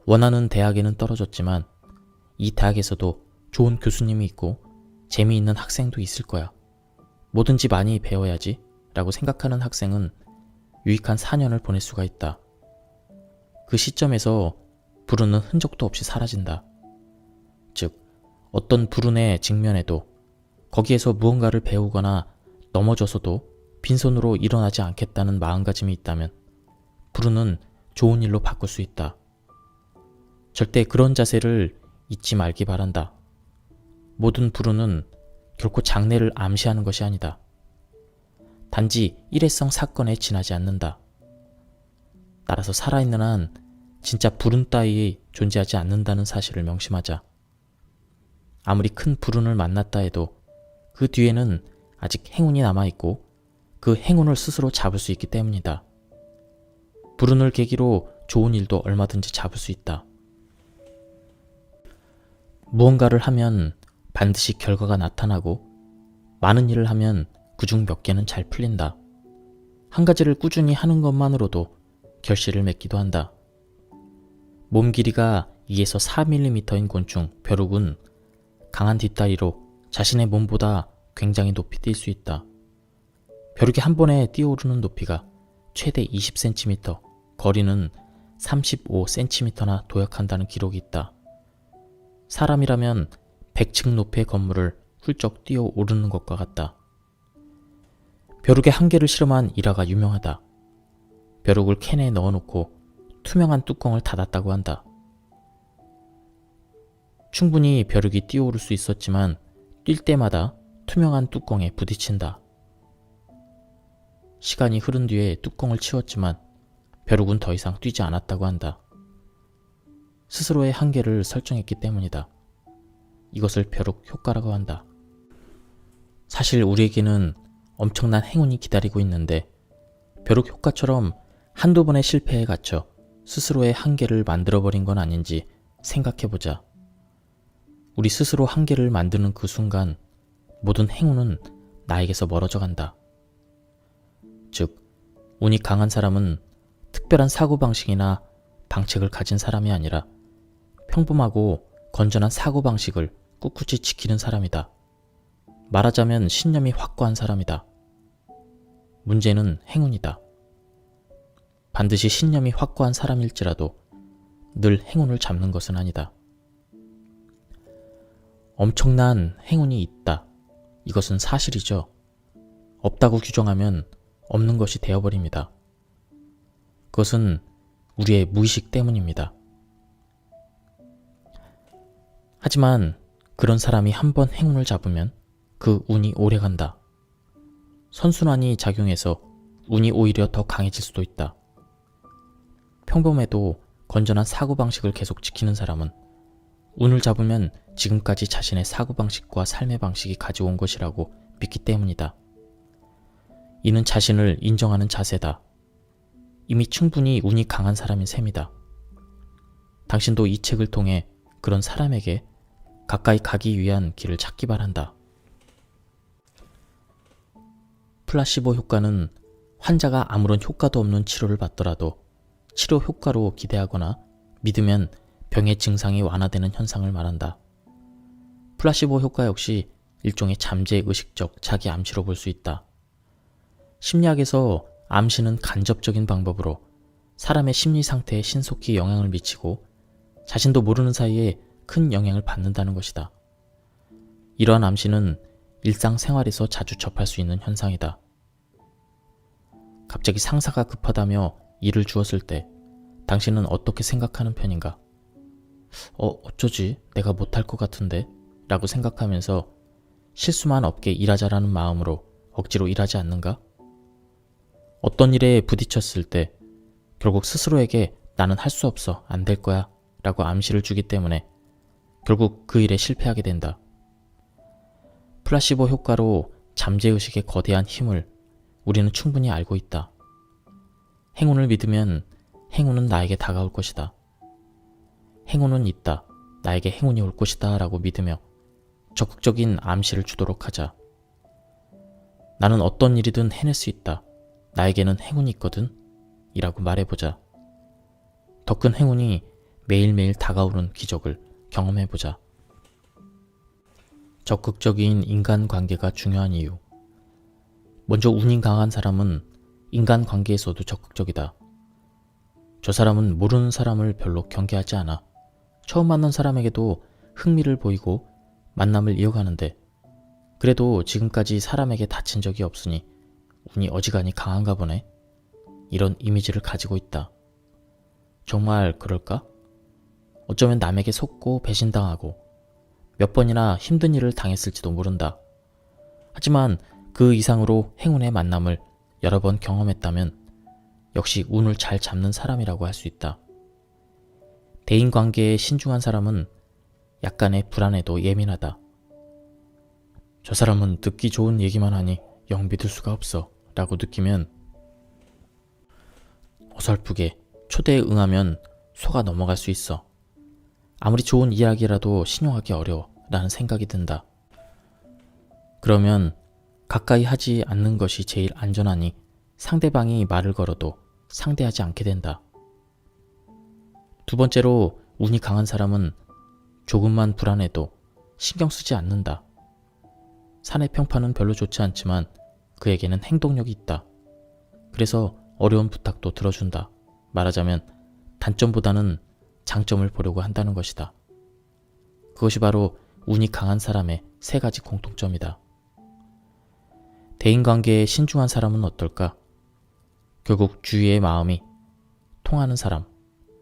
원하는 대학에는 떨어졌지만 이 대학에서도 좋은 교수님이 있고 재미있는 학생도 있을 거야. 뭐든지 많이 배워야지 라고 생각하는 학생은 유익한 4년을 보낼 수가 있다. 그 시점에서 불운은 흔적도 없이 사라진다. 즉, 어떤 불운에 직면해도 거기에서 무언가를 배우거나 넘어져서도 빈손으로 일어나지 않겠다는 마음가짐이 있다면 불운은 좋은 일로 바꿀 수 있다. 절대 그런 자세를 잊지 말기 바란다. 모든 불운은 결코 장래를 암시하는 것이 아니다. 단지 일회성 사건에 지나지 않는다. 따라서 살아있는 한 진짜 불운 따위 존재하지 않는다는 사실을 명심하자. 아무리 큰 불운을 만났다 해도 그 뒤에는 아직 행운이 남아있고 그 행운을 스스로 잡을 수 있기 때문이다. 불운을 계기로 좋은 일도 얼마든지 잡을 수 있다. 무언가를 하면 반드시 결과가 나타나고 많은 일을 하면 그중 몇 개는 잘 풀린다. 한 가지를 꾸준히 하는 것만으로도 결실을 맺기도 한다. 몸 길이가 2에서 4mm인 곤충 벼룩은 강한 뒷다리로 자신의 몸보다 굉장히 높이 뛸 수 있다. 벼룩이 한 번에 뛰어오르는 높이가 최대 20cm, 거리는 35cm나 도약한다는 기록이 있다. 사람이라면 100층 높이의 건물을 훌쩍 뛰어오르는 것과 같다. 벼룩의 한계를 실험한 일화가 유명하다. 벼룩을 캔에 넣어놓고 투명한 뚜껑을 닫았다고 한다. 충분히 벼룩이 뛰어오를 수 있었지만 뛸 때마다 투명한 뚜껑에 부딪힌다. 시간이 흐른 뒤에 뚜껑을 치웠지만 벼룩은 더 이상 뛰지 않았다고 한다. 스스로의 한계를 설정했기 때문이다. 이것을 벼룩 효과라고 한다. 사실 우리에게는 엄청난 행운이 기다리고 있는데 벼룩 효과처럼 한두 번의 실패에 갇혀 스스로의 한계를 만들어버린 건 아닌지 생각해보자. 우리 스스로 한계를 만드는 그 순간 모든 행운은 나에게서 멀어져 간다. 즉, 운이 강한 사람은 특별한 사고방식이나 방책을 가진 사람이 아니라 평범하고 건전한 사고방식을 꿋꿋이 지키는 사람이다. 말하자면 신념이 확고한 사람이다. 문제는 행운이다. 반드시 신념이 확고한 사람일지라도 늘 행운을 잡는 것은 아니다. 엄청난 행운이 있다. 이것은 사실이죠. 없다고 규정하면 없는 것이 되어버립니다. 그것은 우리의 무의식 때문입니다. 하지만 그런 사람이 한번 행운을 잡으면 그 운이 오래간다. 선순환이 작용해서 운이 오히려 더 강해질 수도 있다. 평범해도 건전한 사고방식을 계속 지키는 사람은 운을 잡으면 지금까지 자신의 사고방식과 삶의 방식이 가져온 것이라고 믿기 때문이다. 이는 자신을 인정하는 자세다. 이미 충분히 운이 강한 사람인 셈이다. 당신도 이 책을 통해 그런 사람에게 가까이 가기 위한 길을 찾기 바란다. 플라시보 효과는 환자가 아무런 효과도 없는 치료를 받더라도 치료 효과로 기대하거나 믿으면 병의 증상이 완화되는 현상을 말한다. 플라시보 효과 역시 일종의 잠재 의식적 자기 암시로 볼 수 있다. 심리학에서 암시는 간접적인 방법으로 사람의 심리 상태에 신속히 영향을 미치고 자신도 모르는 사이에 큰 영향을 받는다는 것이다. 이러한 암시는 일상생활에서 자주 접할 수 있는 현상이다. 갑자기 상사가 급하다며 일을 주었을 때 당신은 어떻게 생각하는 편인가? 어쩌지? 내가 못할 것 같은데? 라고 생각하면서 실수만 없게 일하자라는 마음으로 억지로 일하지 않는가? 어떤 일에 부딪혔을 때 결국 스스로에게 나는 할 수 없어, 안 될 거야 라고 암시를 주기 때문에 결국 그 일에 실패하게 된다. 플라시보 효과로 잠재의식의 거대한 힘을 우리는 충분히 알고 있다. 행운을 믿으면 행운은 나에게 다가올 것이다. 행운은 있다. 나에게 행운이 올 것이다 라고 믿으며 적극적인 암시를 주도록 하자. 나는 어떤 일이든 해낼 수 있다. 나에게는 행운이 있거든. 이라고 말해보자. 더 큰 행운이 매일매일 다가오는 기적을 경험해보자. 적극적인 인간관계가 중요한 이유. 먼저 운이 강한 사람은 인간관계에서도 적극적이다. 저 사람은 모르는 사람을 별로 경계하지 않아. 처음 만난 사람에게도 흥미를 보이고 만남을 이어가는데 그래도 지금까지 사람에게 다친 적이 없으니 운이 어지간히 강한가 보네. 이런 이미지를 가지고 있다. 정말 그럴까? 어쩌면 남에게 속고 배신당하고 몇 번이나 힘든 일을 당했을지도 모른다. 하지만 그 이상으로 행운의 만남을 여러 번 경험했다면 역시 운을 잘 잡는 사람이라고 할 수 있다. 대인관계에 신중한 사람은 약간의 불안에도 예민하다. 저 사람은 듣기 좋은 얘기만 하니 영 믿을 수가 없어 라고 느끼면 어설프게 초대에 응하면 속아 넘어갈 수 있어. 아무리 좋은 이야기라도 신용하기 어려워 라는 생각이 든다. 그러면 가까이 하지 않는 것이 제일 안전하니 상대방이 말을 걸어도 상대하지 않게 된다. 두 번째로 운이 강한 사람은 조금만 불안해도 신경 쓰지 않는다. 사내 평판은 별로 좋지 않지만 그에게는 행동력이 있다. 그래서 어려운 부탁도 들어준다. 말하자면 단점보다는 장점을 보려고 한다는 것이다. 그것이 바로 운이 강한 사람의 세 가지 공통점이다. 대인관계에 신중한 사람은 어떨까? 결국 주위의 마음이 통하는 사람,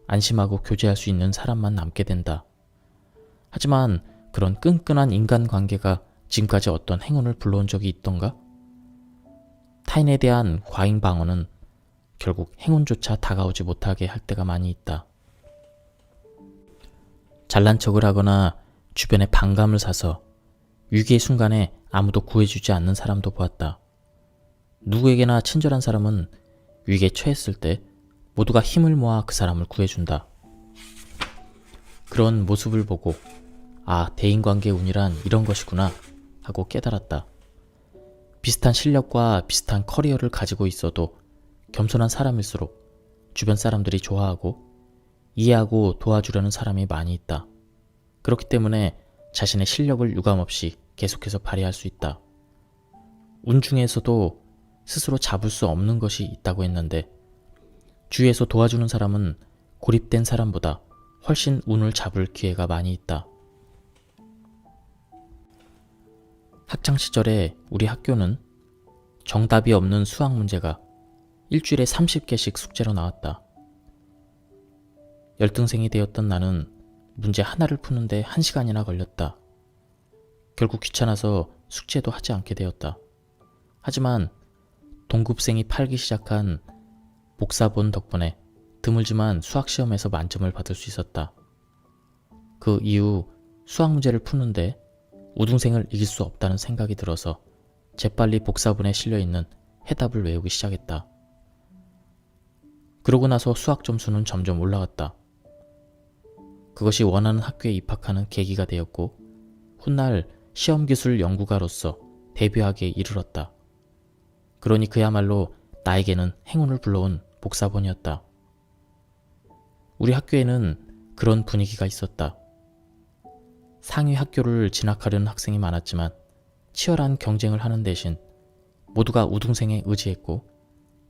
안심하고 교제할 수 있는 사람만 남게 된다. 하지만 그런 끈끈한 인간관계가 지금까지 어떤 행운을 불러온 적이 있던가? 타인에 대한 과잉 방어는 결국 행운조차 다가오지 못하게 할 때가 많이 있다. 잘난 척을 하거나 주변에 반감을 사서 위기의 순간에 아무도 구해주지 않는 사람도 보았다. 누구에게나 친절한 사람은 위기에 처했을 때 모두가 힘을 모아 그 사람을 구해준다. 그런 모습을 보고 대인관계 운이란 이런 것이구나 하고 깨달았다. 비슷한 실력과 비슷한 커리어를 가지고 있어도 겸손한 사람일수록 주변 사람들이 좋아하고 이해하고 도와주려는 사람이 많이 있다. 그렇기 때문에 자신의 실력을 유감없이 계속해서 발휘할 수 있다. 운 중에서도 스스로 잡을 수 없는 것이 있다고 했는데 주위에서 도와주는 사람은 고립된 사람보다 훨씬 운을 잡을 기회가 많이 있다. 학창시절에 우리 학교는 정답이 없는 수학 문제가 일주일에 30개씩 숙제로 나왔다. 열등생이 되었던 나는 문제 하나를 푸는데 1시간이나 걸렸다. 결국 귀찮아서 숙제도 하지 않게 되었다. 하지만 동급생이 팔기 시작한 복사본 덕분에 드물지만 수학시험에서 만점을 받을 수 있었다. 그 이후 수학 문제를 푸는데 우등생을 이길 수 없다는 생각이 들어서 재빨리 복사본에 실려있는 해답을 외우기 시작했다. 그러고 나서 수학 점수는 점점 올라갔다. 그것이 원하는 학교에 입학하는 계기가 되었고 훗날 시험기술 연구가로서 데뷔하기에 이르렀다. 그러니 그야말로 나에게는 행운을 불러온 복사본이었다. 우리 학교에는 그런 분위기가 있었다. 상위 학교를 진학하려는 학생이 많았지만 치열한 경쟁을 하는 대신 모두가 우등생에 의지했고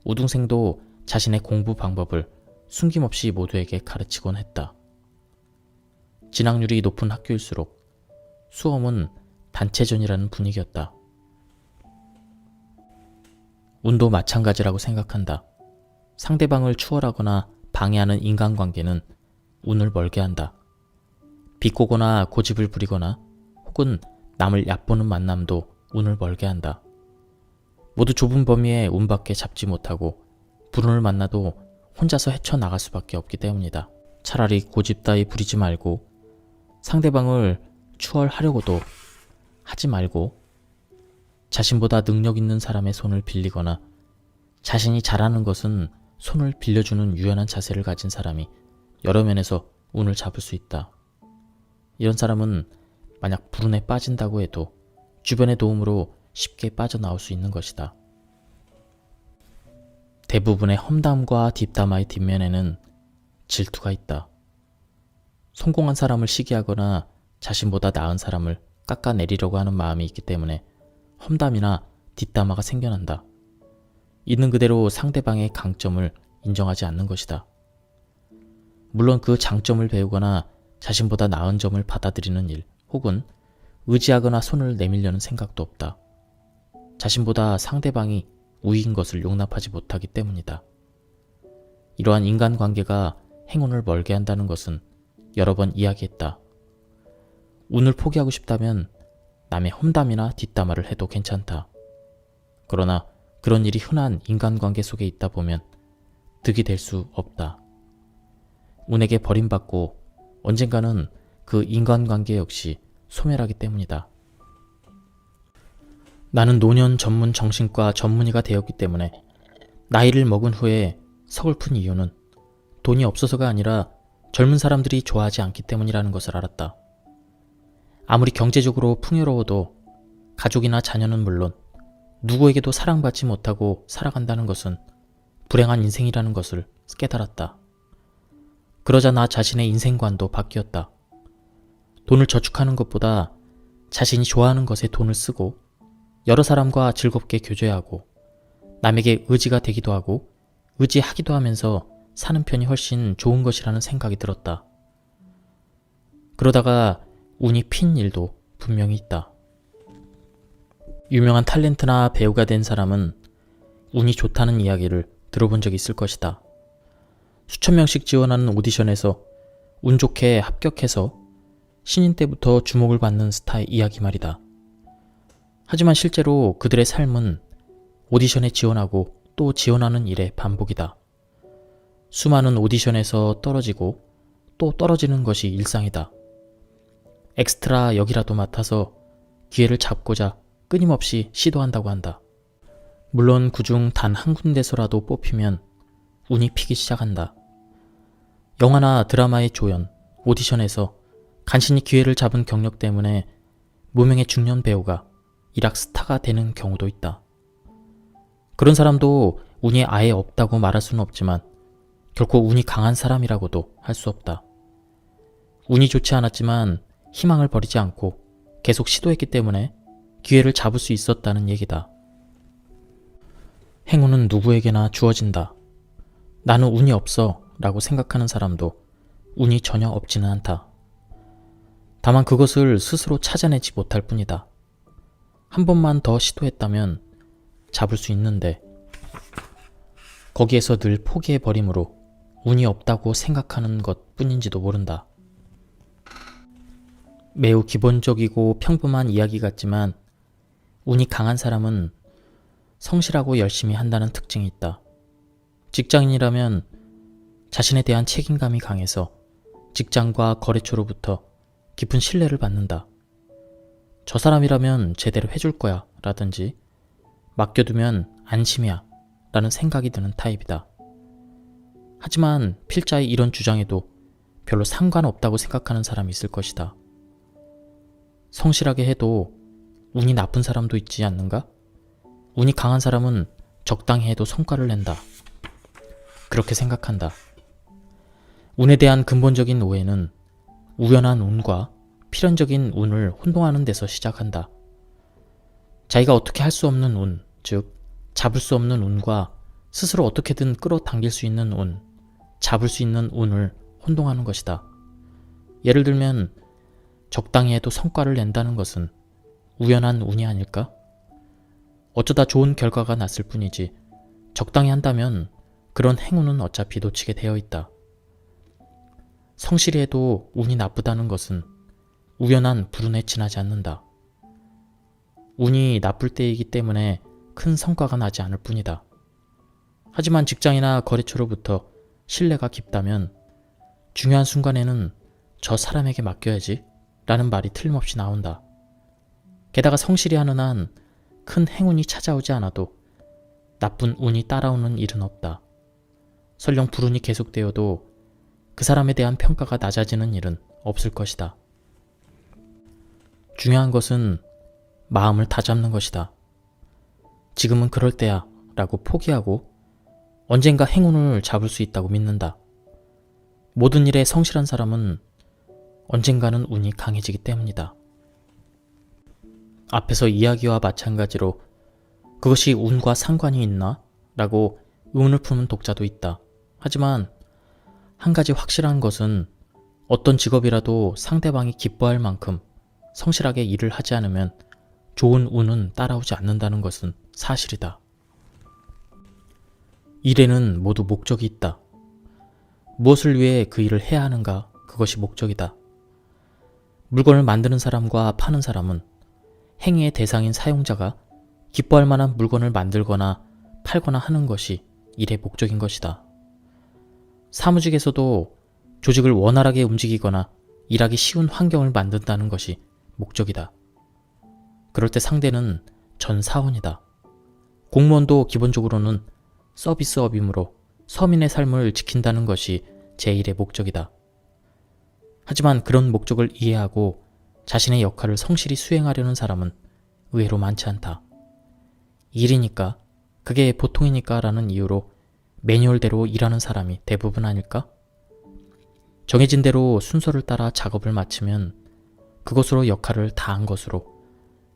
우등생도 자신의 공부 방법을 숨김없이 모두에게 가르치곤 했다. 진학률이 높은 학교일수록 수험은 단체전이라는 분위기였다. 운도 마찬가지라고 생각한다. 상대방을 추월하거나 방해하는 인간관계는 운을 멀게 한다. 비꼬거나 고집을 부리거나 혹은 남을 얕보는 만남도 운을 멀게 한다. 모두 좁은 범위에 운밖에 잡지 못하고 불운을 만나도 혼자서 헤쳐나갈 수밖에 없기 때문이다. 차라리 고집 따위 부리지 말고 상대방을 추월하려고도 하지 말고 자신보다 능력 있는 사람의 손을 빌리거나 자신이 잘하는 것은 손을 빌려주는 유연한 자세를 가진 사람이 여러 면에서 운을 잡을 수 있다. 이런 사람은 만약 불운에 빠진다고 해도 주변의 도움으로 쉽게 빠져나올 수 있는 것이다. 대부분의 험담과 뒷담화의 뒷면에는 질투가 있다. 성공한 사람을 시기하거나 자신보다 나은 사람을 깎아내리려고 하는 마음이 있기 때문에 험담이나 뒷담화가 생겨난다. 있는 그대로 상대방의 강점을 인정하지 않는 것이다. 물론 그 장점을 배우거나 자신보다 나은 점을 받아들이는 일 혹은 의지하거나 손을 내밀려는 생각도 없다. 자신보다 상대방이 우위인 것을 용납하지 못하기 때문이다. 이러한 인간관계가 행운을 멀게 한다는 것은 여러 번 이야기했다. 운을 포기하고 싶다면 남의 험담이나 뒷담화를 해도 괜찮다. 그러나 그런 일이 흔한 인간관계 속에 있다 보면 득이 될 수 없다. 운에게 버림받고 언젠가는 그 인간관계 역시 소멸하기 때문이다. 나는 노년 전문 정신과 전문의가 되었기 때문에 나이를 먹은 후에 서글픈 이유는 돈이 없어서가 아니라 젊은 사람들이 좋아하지 않기 때문이라는 것을 알았다. 아무리 경제적으로 풍요로워도 가족이나 자녀는 물론 누구에게도 사랑받지 못하고 살아간다는 것은 불행한 인생이라는 것을 깨달았다. 그러자 나 자신의 인생관도 바뀌었다. 돈을 저축하는 것보다 자신이 좋아하는 것에 돈을 쓰고 여러 사람과 즐겁게 교제하고 남에게 의지가 되기도 하고 의지하기도 하면서 사는 편이 훨씬 좋은 것이라는 생각이 들었다. 그러다가 운이 핀 일도 분명히 있다. 유명한 탤런트나 배우가 된 사람은 운이 좋다는 이야기를 들어본 적이 있을 것이다. 수천 명씩 지원하는 오디션에서 운 좋게 합격해서 신인 때부터 주목을 받는 스타의 이야기 말이다. 하지만 실제로 그들의 삶은 오디션에 지원하고 또 지원하는 일의 반복이다. 수많은 오디션에서 떨어지고 또 떨어지는 것이 일상이다. 엑스트라 역이라도 맡아서 기회를 잡고자 끊임없이 시도한다고 한다. 물론 그중 단 한 군데서라도 뽑히면 운이 피기 시작한다. 영화나 드라마의 조연, 오디션에서 간신히 기회를 잡은 경력 때문에 무명의 중년 배우가 일약 스타가 되는 경우도 있다. 그런 사람도 운이 아예 없다고 말할 수는 없지만 결코 운이 강한 사람이라고도 할 수 없다. 운이 좋지 않았지만 희망을 버리지 않고 계속 시도했기 때문에 기회를 잡을 수 있었다는 얘기다. 행운은 누구에게나 주어진다. 나는 운이 없어 라고 생각하는 사람도 운이 전혀 없지는 않다. 다만 그것을 스스로 찾아내지 못할 뿐이다. 한 번만 더 시도했다면 잡을 수 있는데 거기에서 늘 포기해버림으로 운이 없다고 생각하는 것 뿐인지도 모른다. 매우 기본적이고 평범한 이야기 같지만 운이 강한 사람은 성실하고 열심히 한다는 특징이 있다. 직장인이라면 자신에 대한 책임감이 강해서 직장과 거래처로부터 깊은 신뢰를 받는다. 저 사람이라면 제대로 해줄 거야 라든지 맡겨두면 안심이야 라는 생각이 드는 타입이다. 하지만 필자의 이런 주장에도 별로 상관없다고 생각하는 사람이 있을 것이다. 성실하게 해도 운이 나쁜 사람도 있지 않는가? 운이 강한 사람은 적당히 해도 성과를 낸다. 그렇게 생각한다. 운에 대한 근본적인 오해는 우연한 운과 필연적인 운을 혼동하는 데서 시작한다. 자기가 어떻게 할 수 없는 운, 즉 잡을 수 없는 운과 스스로 어떻게든 끌어당길 수 있는 운, 잡을 수 있는 운을 혼동하는 것이다. 예를 들면 적당히 해도 성과를 낸다는 것은 우연한 운이 아닐까? 어쩌다 좋은 결과가 났을 뿐이지 적당히 한다면 그런 행운은 어차피 놓치게 되어 있다. 성실히 해도 운이 나쁘다는 것은 우연한 불운에 지나지 않는다. 운이 나쁠 때이기 때문에 큰 성과가 나지 않을 뿐이다. 하지만 직장이나 거래처로부터 신뢰가 깊다면 중요한 순간에는 저 사람에게 맡겨야지 라는 말이 틀림없이 나온다. 게다가 성실히 하는 한 큰 행운이 찾아오지 않아도 나쁜 운이 따라오는 일은 없다. 설령 불운이 계속되어도 그 사람에 대한 평가가 낮아지는 일은 없을 것이다. 중요한 것은 마음을 다잡는 것이다. 지금은 그럴 때야 라고 포기하고 언젠가 행운을 잡을 수 있다고 믿는다. 모든 일에 성실한 사람은 언젠가는 운이 강해지기 때문이다. 앞에서 이야기와 마찬가지로 그것이 운과 상관이 있나? 라고 의문을 품은 독자도 있다. 하지만 한 가지 확실한 것은 어떤 직업이라도 상대방이 기뻐할 만큼 성실하게 일을 하지 않으면 좋은 운은 따라오지 않는다는 것은 사실이다. 일에는 모두 목적이 있다. 무엇을 위해 그 일을 해야 하는가? 그것이 목적이다. 물건을 만드는 사람과 파는 사람은 행위의 대상인 사용자가 기뻐할 만한 물건을 만들거나 팔거나 하는 것이 일의 목적인 것이다. 사무직에서도 조직을 원활하게 움직이거나 일하기 쉬운 환경을 만든다는 것이 목적이다. 그럴 때 상대는 전 사원이다. 공무원도 기본적으로는 서비스업이므로 서민의 삶을 지킨다는 것이 제1의 목적이다. 하지만 그런 목적을 이해하고 자신의 역할을 성실히 수행하려는 사람은 의외로 많지 않다. 일이니까, 그게 보통이니까 라는 이유로 매뉴얼대로 일하는 사람이 대부분 아닐까? 정해진 대로 순서를 따라 작업을 마치면 그것으로 역할을 다한 것으로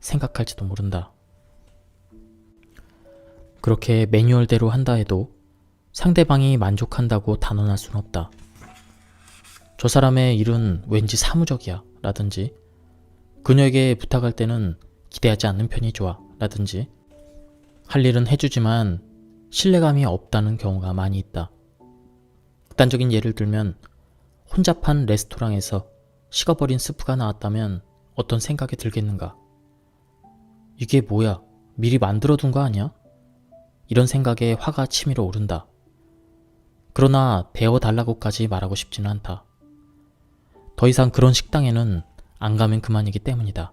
생각할지도 모른다. 그렇게 매뉴얼대로 한다 해도 상대방이 만족한다고 단언할 순 없다. 저 사람의 일은 왠지 사무적이야 라든지 그녀에게 부탁할 때는 기대하지 않는 편이 좋아 라든지 할 일은 해주지만 신뢰감이 없다는 경우가 많이 있다. 극단적인 예를 들면 혼잡한 레스토랑에서 식어버린 스프가 나왔다면 어떤 생각이 들겠는가? 이게 뭐야? 미리 만들어둔 거 아니야? 이런 생각에 화가 치밀어 오른다. 그러나 데워달라고까지 말하고 싶지는 않다. 더 이상 그런 식당에는 안 가면 그만이기 때문이다.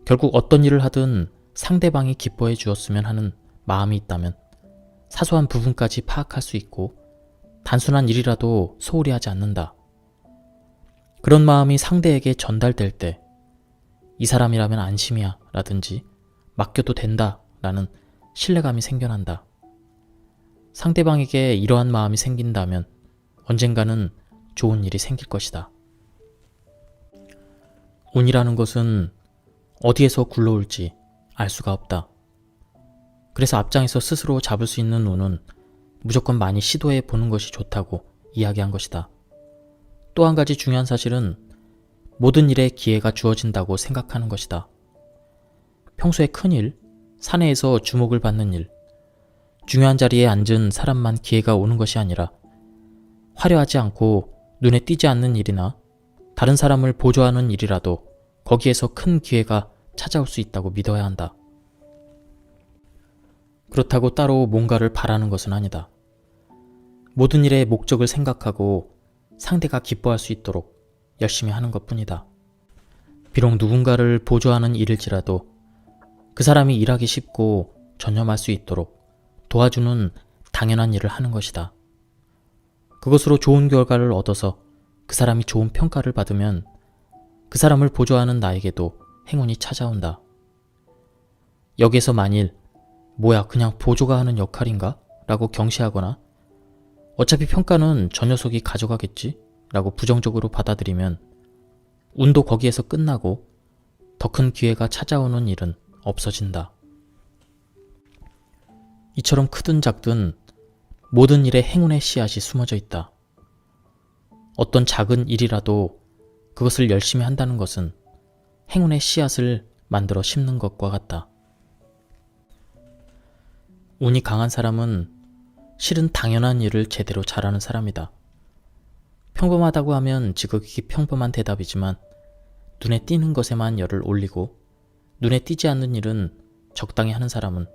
결국 어떤 일을 하든 상대방이 기뻐해 주었으면 하는 마음이 있다면 사소한 부분까지 파악할 수 있고 단순한 일이라도 소홀히 하지 않는다. 그런 마음이 상대에게 전달될 때 이 사람이라면 안심이야 라든지 맡겨도 된다 라는 신뢰감이 생겨난다. 상대방에게 이러한 마음이 생긴다면 언젠가는 좋은 일이 생길 것이다. 운이라는 것은 어디에서 굴러올지 알 수가 없다. 그래서 앞장에서 스스로 잡을 수 있는 운은 무조건 많이 시도해 보는 것이 좋다고 이야기한 것이다. 또 한 가지 중요한 사실은 모든 일에 기회가 주어진다고 생각하는 것이다. 평소에 큰 일, 사내에서 주목을 받는 일, 중요한 자리에 앉은 사람만 기회가 오는 것이 아니라 화려하지 않고 눈에 띄지 않는 일이나 다른 사람을 보조하는 일이라도 거기에서 큰 기회가 찾아올 수 있다고 믿어야 한다. 그렇다고 따로 뭔가를 바라는 것은 아니다. 모든 일의 목적을 생각하고 상대가 기뻐할 수 있도록 열심히 하는 것뿐이다. 비록 누군가를 보조하는 일일지라도 그 사람이 일하기 쉽고 전념할 수 있도록 도와주는 당연한 일을 하는 것이다. 그것으로 좋은 결과를 얻어서 그 사람이 좋은 평가를 받으면 그 사람을 보조하는 나에게도 행운이 찾아온다. 여기에서 만일 뭐야 그냥 보조가 하는 역할인가? 라고 경시하거나 어차피 평가는 저 녀석이 가져가겠지? 라고 부정적으로 받아들이면 운도 거기에서 끝나고 더 큰 기회가 찾아오는 일은 없어진다. 이처럼 크든 작든 모든 일에 행운의 씨앗이 숨어져 있다. 어떤 작은 일이라도 그것을 열심히 한다는 것은 행운의 씨앗을 만들어 심는 것과 같다. 운이 강한 사람은 실은 당연한 일을 제대로 잘하는 사람이다. 평범하다고 하면 지극히 평범한 대답이지만 눈에 띄는 것에만 열을 올리고 눈에 띄지 않는 일은 적당히 하는 사람은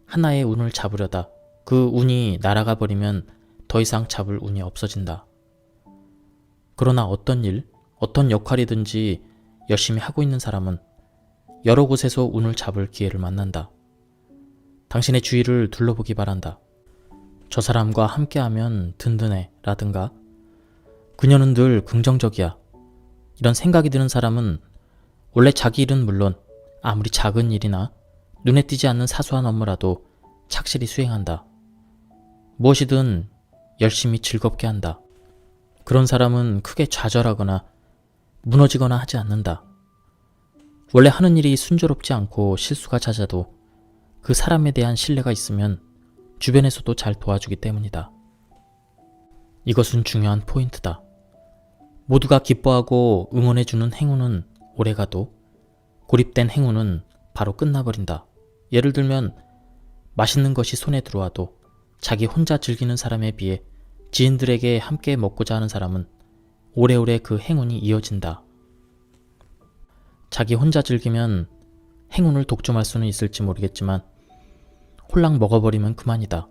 하나의 운을 잡으려다 그 운이 날아가 버리면 더 이상 잡을 운이 없어진다. 그러나 어떤 일, 어떤 역할이든지 열심히 하고 있는 사람은 여러 곳에서 운을 잡을 기회를 만난다. 당신의 주위를 둘러보기 바란다. 저 사람과 함께하면 든든해 라든가 그녀는 늘 긍정적이야. 이런 생각이 드는 사람은 원래 자기 일은 물론 아무리 작은 일이나 눈에 띄지 않는 사소한 업무라도 착실히 수행한다. 무엇이든 열심히 즐겁게 한다. 그런 사람은 크게 좌절하거나 무너지거나 하지 않는다. 원래 하는 일이 순조롭지 않고 실수가 잦아도 그 사람에 대한 신뢰가 있으면 주변에서도 잘 도와주기 때문이다. 이것은 중요한 포인트다. 모두가 기뻐하고 응원해주는 행운은 오래가도 고립된 행운은 바로 끝나버린다. 예를 들면 맛있는 것이 손에 들어와도 자기 혼자 즐기는 사람에 비해 지인들에게 함께 먹고자 하는 사람은 오래오래 그 행운이 이어진다. 자기 혼자 즐기면 행운을 독점할 수는 있을지 모르겠지만 홀랑 먹어버리면 그만이다.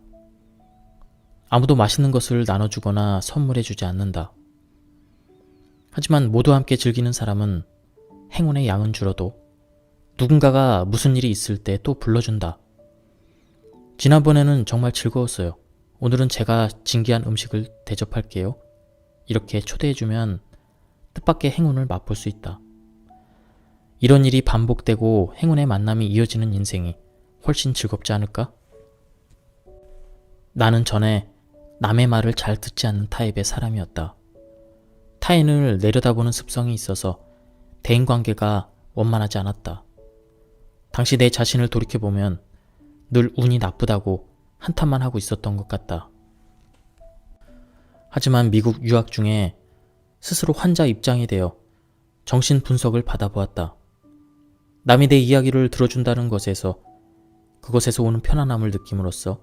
아무도 맛있는 것을 나눠주거나 선물해주지 않는다. 하지만 모두 함께 즐기는 사람은 행운의 양은 줄어도 누군가가 무슨 일이 있을 때 또 불러준다. 지난번에는 정말 즐거웠어요. 오늘은 제가 진기한 음식을 대접할게요. 이렇게 초대해주면 뜻밖의 행운을 맛볼 수 있다. 이런 일이 반복되고 행운의 만남이 이어지는 인생이 훨씬 즐겁지 않을까? 나는 전에 남의 말을 잘 듣지 않는 타입의 사람이었다. 타인을 내려다보는 습성이 있어서 대인관계가 원만하지 않았다. 당시 내 자신을 돌이켜보면 늘 운이 나쁘다고 한탄만 하고 있었던 것 같다. 하지만 미국 유학 중에 스스로 환자 입장이 되어 정신 분석을 받아보았다. 남이 내 이야기를 들어준다는 것에서 그것에서 오는 편안함을 느낌으로써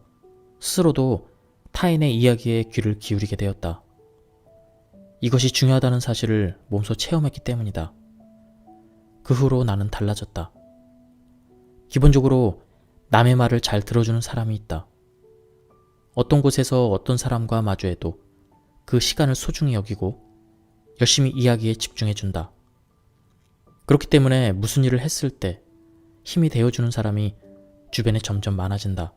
스스로도 타인의 이야기에 귀를 기울이게 되었다. 이것이 중요하다는 사실을 몸소 체험했기 때문이다. 그 후로 나는 달라졌다. 기본적으로 남의 말을 잘 들어주는 사람이 있다. 어떤 곳에서 어떤 사람과 마주해도 그 시간을 소중히 여기고 열심히 이야기에 집중해준다. 그렇기 때문에 무슨 일을 했을 때 힘이 되어주는 사람이 주변에 점점 많아진다.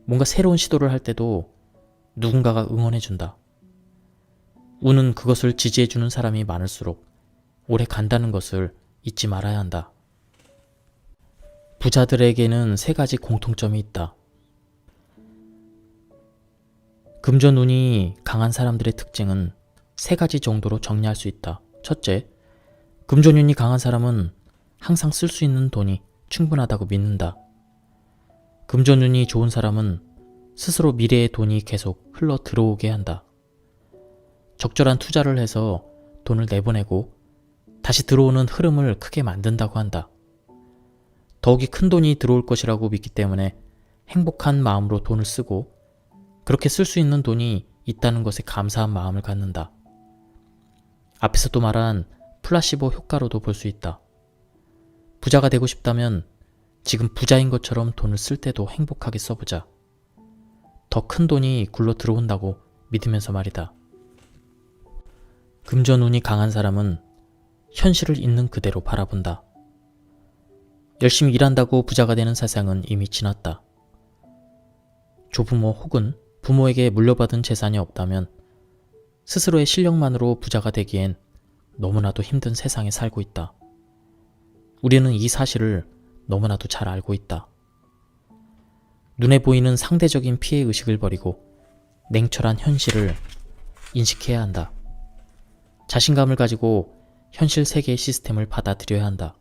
뭔가 새로운 시도를 할 때도 누군가가 응원해준다. 운은 그것을 지지해주는 사람이 많을수록 오래 간다는 것을 잊지 말아야 한다. 부자들에게는 3가지 공통점이 있다. 금전운이 강한 사람들의 특징은 3가지 정도로 정리할 수 있다. 첫째, 금전운이 강한 사람은 항상 쓸 수 있는 돈이 충분하다고 믿는다. 금전운이 좋은 사람은 스스로 미래의 돈이 계속 흘러 들어오게 한다. 적절한 투자를 해서 돈을 내보내고 다시 들어오는 흐름을 크게 만든다고 한다. 더욱이 큰 돈이 들어올 것이라고 믿기 때문에 행복한 마음으로 돈을 쓰고 그렇게 쓸 수 있는 돈이 있다는 것에 감사한 마음을 갖는다. 앞에서도 말한 플라시보 효과로도 볼 수 있다. 부자가 되고 싶다면 지금 부자인 것처럼 돈을 쓸 때도 행복하게 써보자. 더 큰 돈이 굴러 들어온다고 믿으면서 말이다. 금전운이 강한 사람은 현실을 있는 그대로 바라본다. 열심히 일한다고 부자가 되는 세상은 이미 지났다. 조부모 혹은 부모에게 물려받은 재산이 없다면 스스로의 실력만으로 부자가 되기엔 너무나도 힘든 세상에 살고 있다. 우리는 이 사실을 너무나도 잘 알고 있다. 눈에 보이는 상대적인 피해의식을 버리고 냉철한 현실을 인식해야 한다. 자신감을 가지고 현실 세계의 시스템을 받아들여야 한다.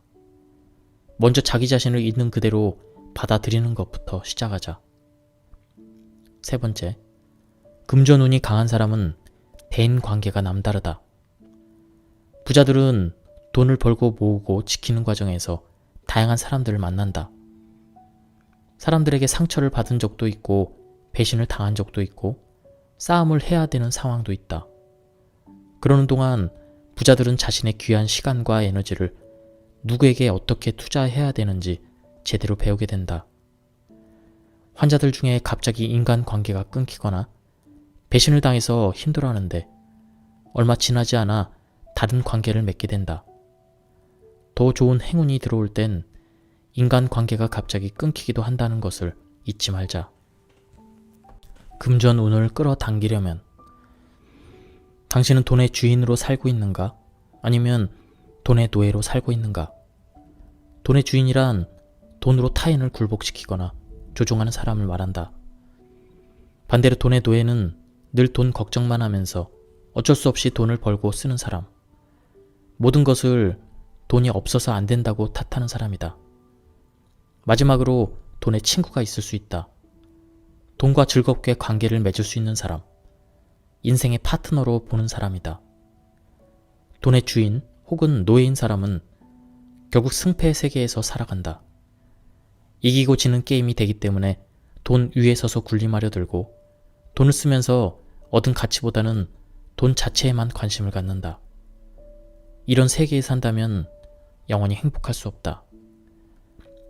먼저 자기 자신을 있는 그대로 받아들이는 것부터 시작하자. 3번째, 금전운이 강한 사람은 대인 관계가 남다르다. 부자들은 돈을 벌고 모으고 지키는 과정에서 다양한 사람들을 만난다. 사람들에게 상처를 받은 적도 있고 배신을 당한 적도 있고 싸움을 해야 되는 상황도 있다. 그러는 동안 부자들은 자신의 귀한 시간과 에너지를 누구에게 어떻게 투자해야 되는지 제대로 배우게 된다. 환자들 중에 갑자기 인간관계가 끊기거나 배신을 당해서 힘들어하는데 얼마 지나지 않아 다른 관계를 맺게 된다. 더 좋은 행운이 들어올 땐 인간관계가 갑자기 끊기기도 한다는 것을 잊지 말자. 금전운을 끌어당기려면 당신은 돈의 주인으로 살고 있는가? 아니면 돈의 노예로 살고 있는가? 돈의 주인이란 돈으로 타인을 굴복시키거나 조종하는 사람을 말한다. 반대로 돈의 노예는 늘 돈 걱정만 하면서 어쩔 수 없이 돈을 벌고 쓰는 사람. 모든 것을 돈이 없어서 안 된다고 탓하는 사람이다. 마지막으로 돈의 친구가 있을 수 있다. 돈과 즐겁게 관계를 맺을 수 있는 사람. 인생의 파트너로 보는 사람이다. 돈의 주인 혹은 노예인 사람은 결국 승패의 세계에서 살아간다. 이기고 지는 게임이 되기 때문에 돈 위에 서서 군림하려 들고 돈을 쓰면서 얻은 가치보다는 돈 자체에만 관심을 갖는다. 이런 세계에 산다면 영원히 행복할 수 없다.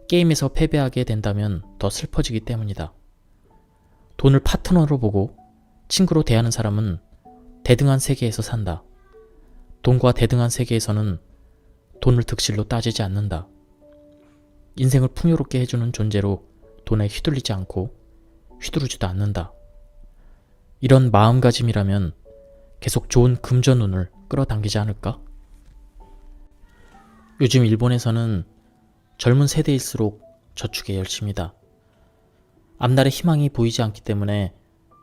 게임에서 패배하게 된다면 더 슬퍼지기 때문이다. 돈을 파트너로 보고 친구로 대하는 사람은 대등한 세계에서 산다. 돈과 대등한 세계에서는 돈을 득실로 따지지 않는다. 인생을 풍요롭게 해주는 존재로 돈에 휘둘리지 않고 휘두르지도 않는다. 이런 마음가짐이라면 계속 좋은 금전운을 끌어당기지 않을까? 요즘 일본에서는 젊은 세대일수록 저축에 열심이다. 앞날에 희망이 보이지 않기 때문에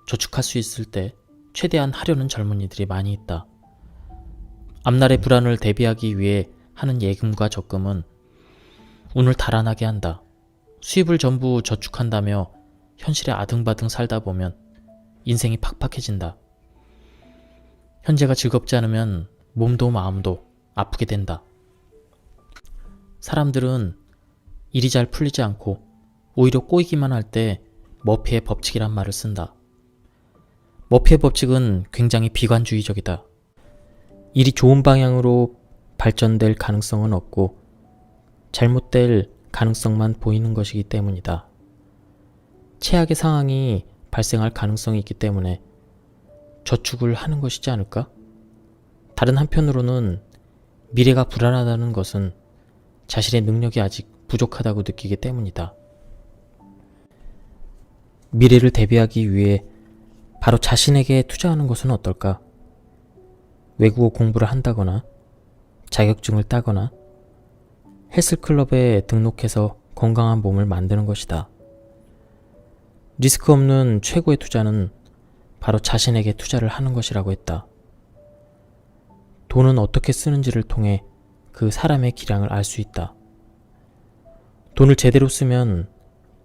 저축할 수 있을 때 최대한 하려는 젊은이들이 많이 있다. 앞날의 불안을 대비하기 위해 하는 예금과 적금은 운을 달아나게 한다. 수입을 전부 저축한다며 현실에 아등바등 살다 보면 인생이 팍팍해진다. 현재가 즐겁지 않으면 몸도 마음도 아프게 된다. 사람들은 일이 잘 풀리지 않고 오히려 꼬이기만 할 때 머피의 법칙이란 말을 쓴다. 머피의 법칙은 굉장히 비관주의적이다. 일이 좋은 방향으로 발전될 가능성은 없고 잘못될 가능성만 보이는 것이기 때문이다. 최악의 상황이 발생할 가능성이 있기 때문에 저축을 하는 것이지 않을까? 다른 한편으로는 미래가 불안하다는 것은 자신의 능력이 아직 부족하다고 느끼기 때문이다. 미래를 대비하기 위해 바로 자신에게 투자하는 것은 어떨까? 외국어 공부를 한다거나 자격증을 따거나 헬스클럽에 등록해서 건강한 몸을 만드는 것이다. 리스크 없는 최고의 투자는 바로 자신에게 투자를 하는 것이라고 했다. 돈은 어떻게 쓰는지를 통해 그 사람의 기량을 알 수 있다. 돈을 제대로 쓰면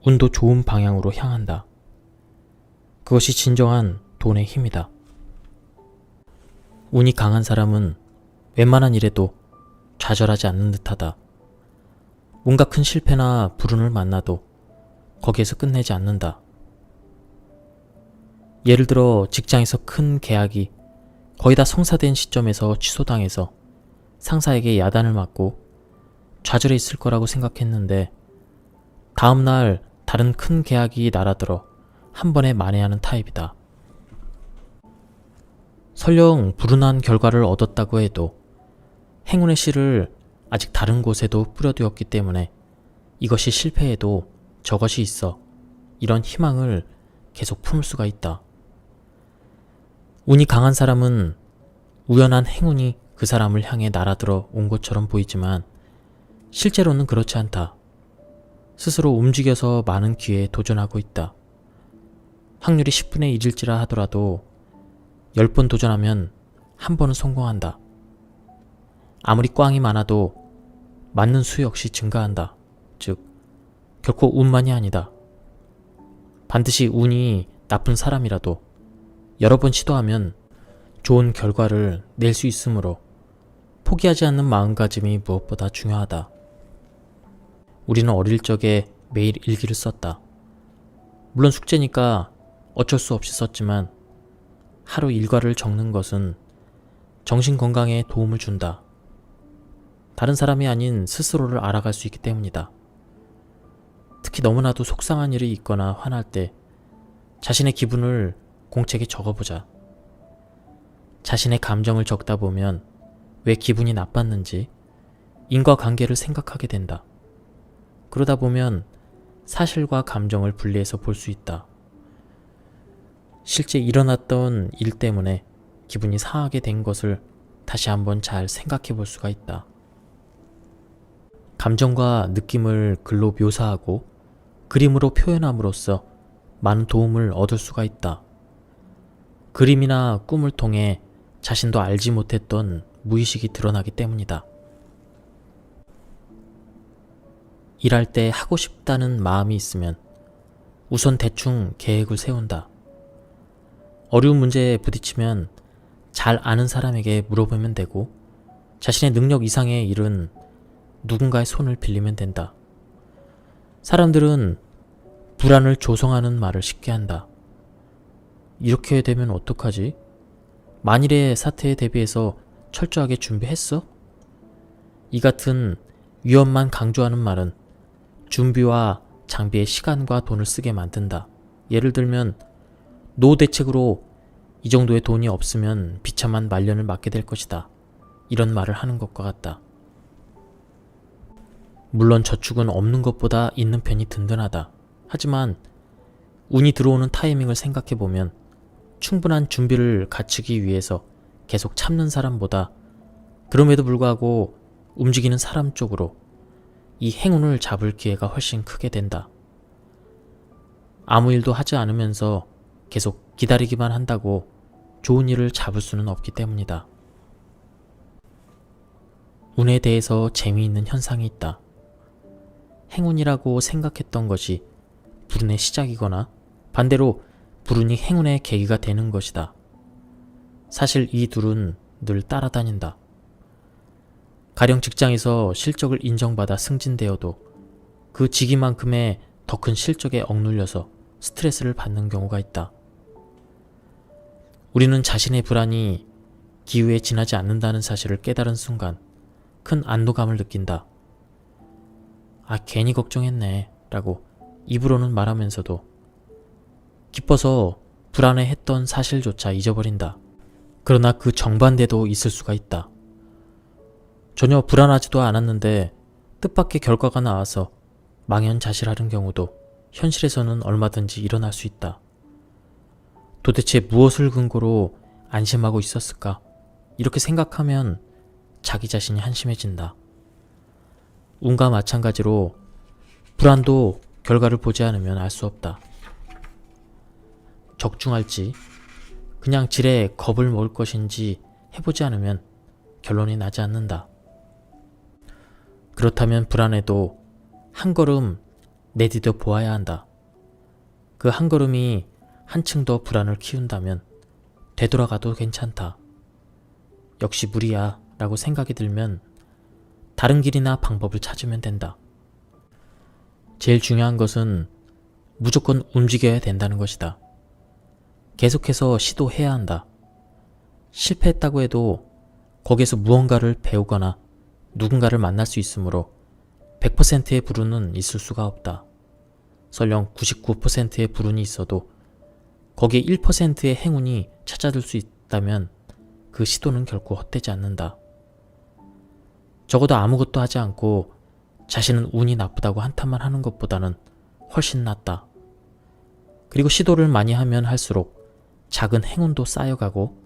운도 좋은 방향으로 향한다. 그것이 진정한 돈의 힘이다. 운이 강한 사람은 웬만한 일에도 좌절하지 않는 듯하다. 뭔가 큰 실패나 불운을 만나도 거기에서 끝내지 않는다. 예를 들어 직장에서 큰 계약이 거의 다 성사된 시점에서 취소당해서 상사에게 야단을 맞고 좌절해 있을 거라고 생각했는데 다음날 다른 큰 계약이 날아들어 한 번에 만회하는 타입이다. 설령 불운한 결과를 얻었다고 해도 행운의 씨를 아직 다른 곳에도 뿌려두었기 때문에 이것이 실패해도 저것이 있어 이런 희망을 계속 품을 수가 있다. 운이 강한 사람은 우연한 행운이 그 사람을 향해 날아들어 온 것처럼 보이지만 실제로는 그렇지 않다. 스스로 움직여서 많은 기회에 도전하고 있다. 확률이 10분의 1일지라 하더라도 10번 도전하면 한 번은 성공한다. 아무리 꽝이 많아도 맞는 수 역시 증가한다. 즉, 결코 운만이 아니다. 반드시 운이 나쁜 사람이라도 여러 번 시도하면 좋은 결과를 낼 수 있으므로 포기하지 않는 마음가짐이 무엇보다 중요하다. 우리는 어릴 적에 매일 일기를 썼다. 물론 숙제니까 어쩔 수 없이 썼지만 하루 일과를 적는 것은 정신건강에 도움을 준다. 다른 사람이 아닌 스스로를 알아갈 수 있기 때문이다. 특히 너무나도 속상한 일이 있거나 화날 때 자신의 기분을 공책에 적어보자. 자신의 감정을 적다 보면 왜 기분이 나빴는지 인과관계를 생각하게 된다. 그러다 보면 사실과 감정을 분리해서 볼 수 있다. 실제 일어났던 일 때문에 기분이 상하게 된 것을 다시 한번 잘 생각해 볼 수가 있다. 감정과 느낌을 글로 묘사하고 그림으로 표현함으로써 많은 도움을 얻을 수가 있다. 그림이나 꿈을 통해 자신도 알지 못했던 무의식이 드러나기 때문이다. 일할 때 하고 싶다는 마음이 있으면 우선 대충 계획을 세운다. 어려운 문제에 부딪히면 잘 아는 사람에게 물어보면 되고 자신의 능력 이상의 일은 누군가의 손을 빌리면 된다. 사람들은 불안을 조성하는 말을 쉽게 한다. 이렇게 되면 어떡하지? 만일의 사태에 대비해서 철저하게 준비했어? 이 같은 위험만 강조하는 말은 준비와 장비에 시간과 돈을 쓰게 만든다. 예를 들면 노후 대책으로 이 정도의 돈이 없으면 비참한 말년을 맞게 될 것이다. 이런 말을 하는 것과 같다. 물론 저축은 없는 것보다 있는 편이 든든하다. 하지만 운이 들어오는 타이밍을 생각해보면 충분한 준비를 갖추기 위해서 계속 참는 사람보다 그럼에도 불구하고 움직이는 사람 쪽으로 이 행운을 잡을 기회가 훨씬 크게 된다. 아무 일도 하지 않으면서 계속 기다리기만 한다고 좋은 일을 잡을 수는 없기 때문이다. 운에 대해서 재미있는 현상이 있다. 행운이라고 생각했던 것이 불운의 시작이거나 반대로 불운이 행운의 계기가 되는 것이다. 사실 이 둘은 늘 따라다닌다. 가령 직장에서 실적을 인정받아 승진되어도 그 직위만큼의 더 큰 실적에 억눌려서 스트레스를 받는 경우가 있다. 우리는 자신의 불안이 기후에 지나지 않는다는 사실을 깨달은 순간 큰 안도감을 느낀다. 괜히 걱정했네 라고 입으로는 말하면서도 기뻐서 불안해했던 사실조차 잊어버린다. 그러나 그 정반대도 있을 수가 있다. 전혀 불안하지도 않았는데 뜻밖의 결과가 나와서 망연자실하는 경우도 현실에서는 얼마든지 일어날 수 있다. 도대체 무엇을 근거로 안심하고 있었을까? 이렇게 생각하면 자기 자신이 한심해진다. 운과 마찬가지로 불안도 결과를 보지 않으면 알 수 없다. 적중할지 그냥 지레 겁을 먹을 것인지 해보지 않으면 결론이 나지 않는다. 그렇다면 불안해도 한 걸음 내디뎌 보아야 한다. 그 한 걸음이 한층 더 불안을 키운다면 되돌아가도 괜찮다. 역시 무리야 라고 생각이 들면 다른 길이나 방법을 찾으면 된다. 제일 중요한 것은 무조건 움직여야 된다는 것이다. 계속해서 시도해야 한다. 실패했다고 해도 거기에서 무언가를 배우거나 누군가를 만날 수 있으므로 100%의 불운은 있을 수가 없다. 설령 99%의 불운이 있어도 거기에 1%의 행운이 찾아들 수 있다면 그 시도는 결코 헛되지 않는다. 적어도 아무것도 하지 않고 자신은 운이 나쁘다고 한탄만 하는 것보다는 훨씬 낫다. 그리고 시도를 많이 하면 할수록 작은 행운도 쌓여가고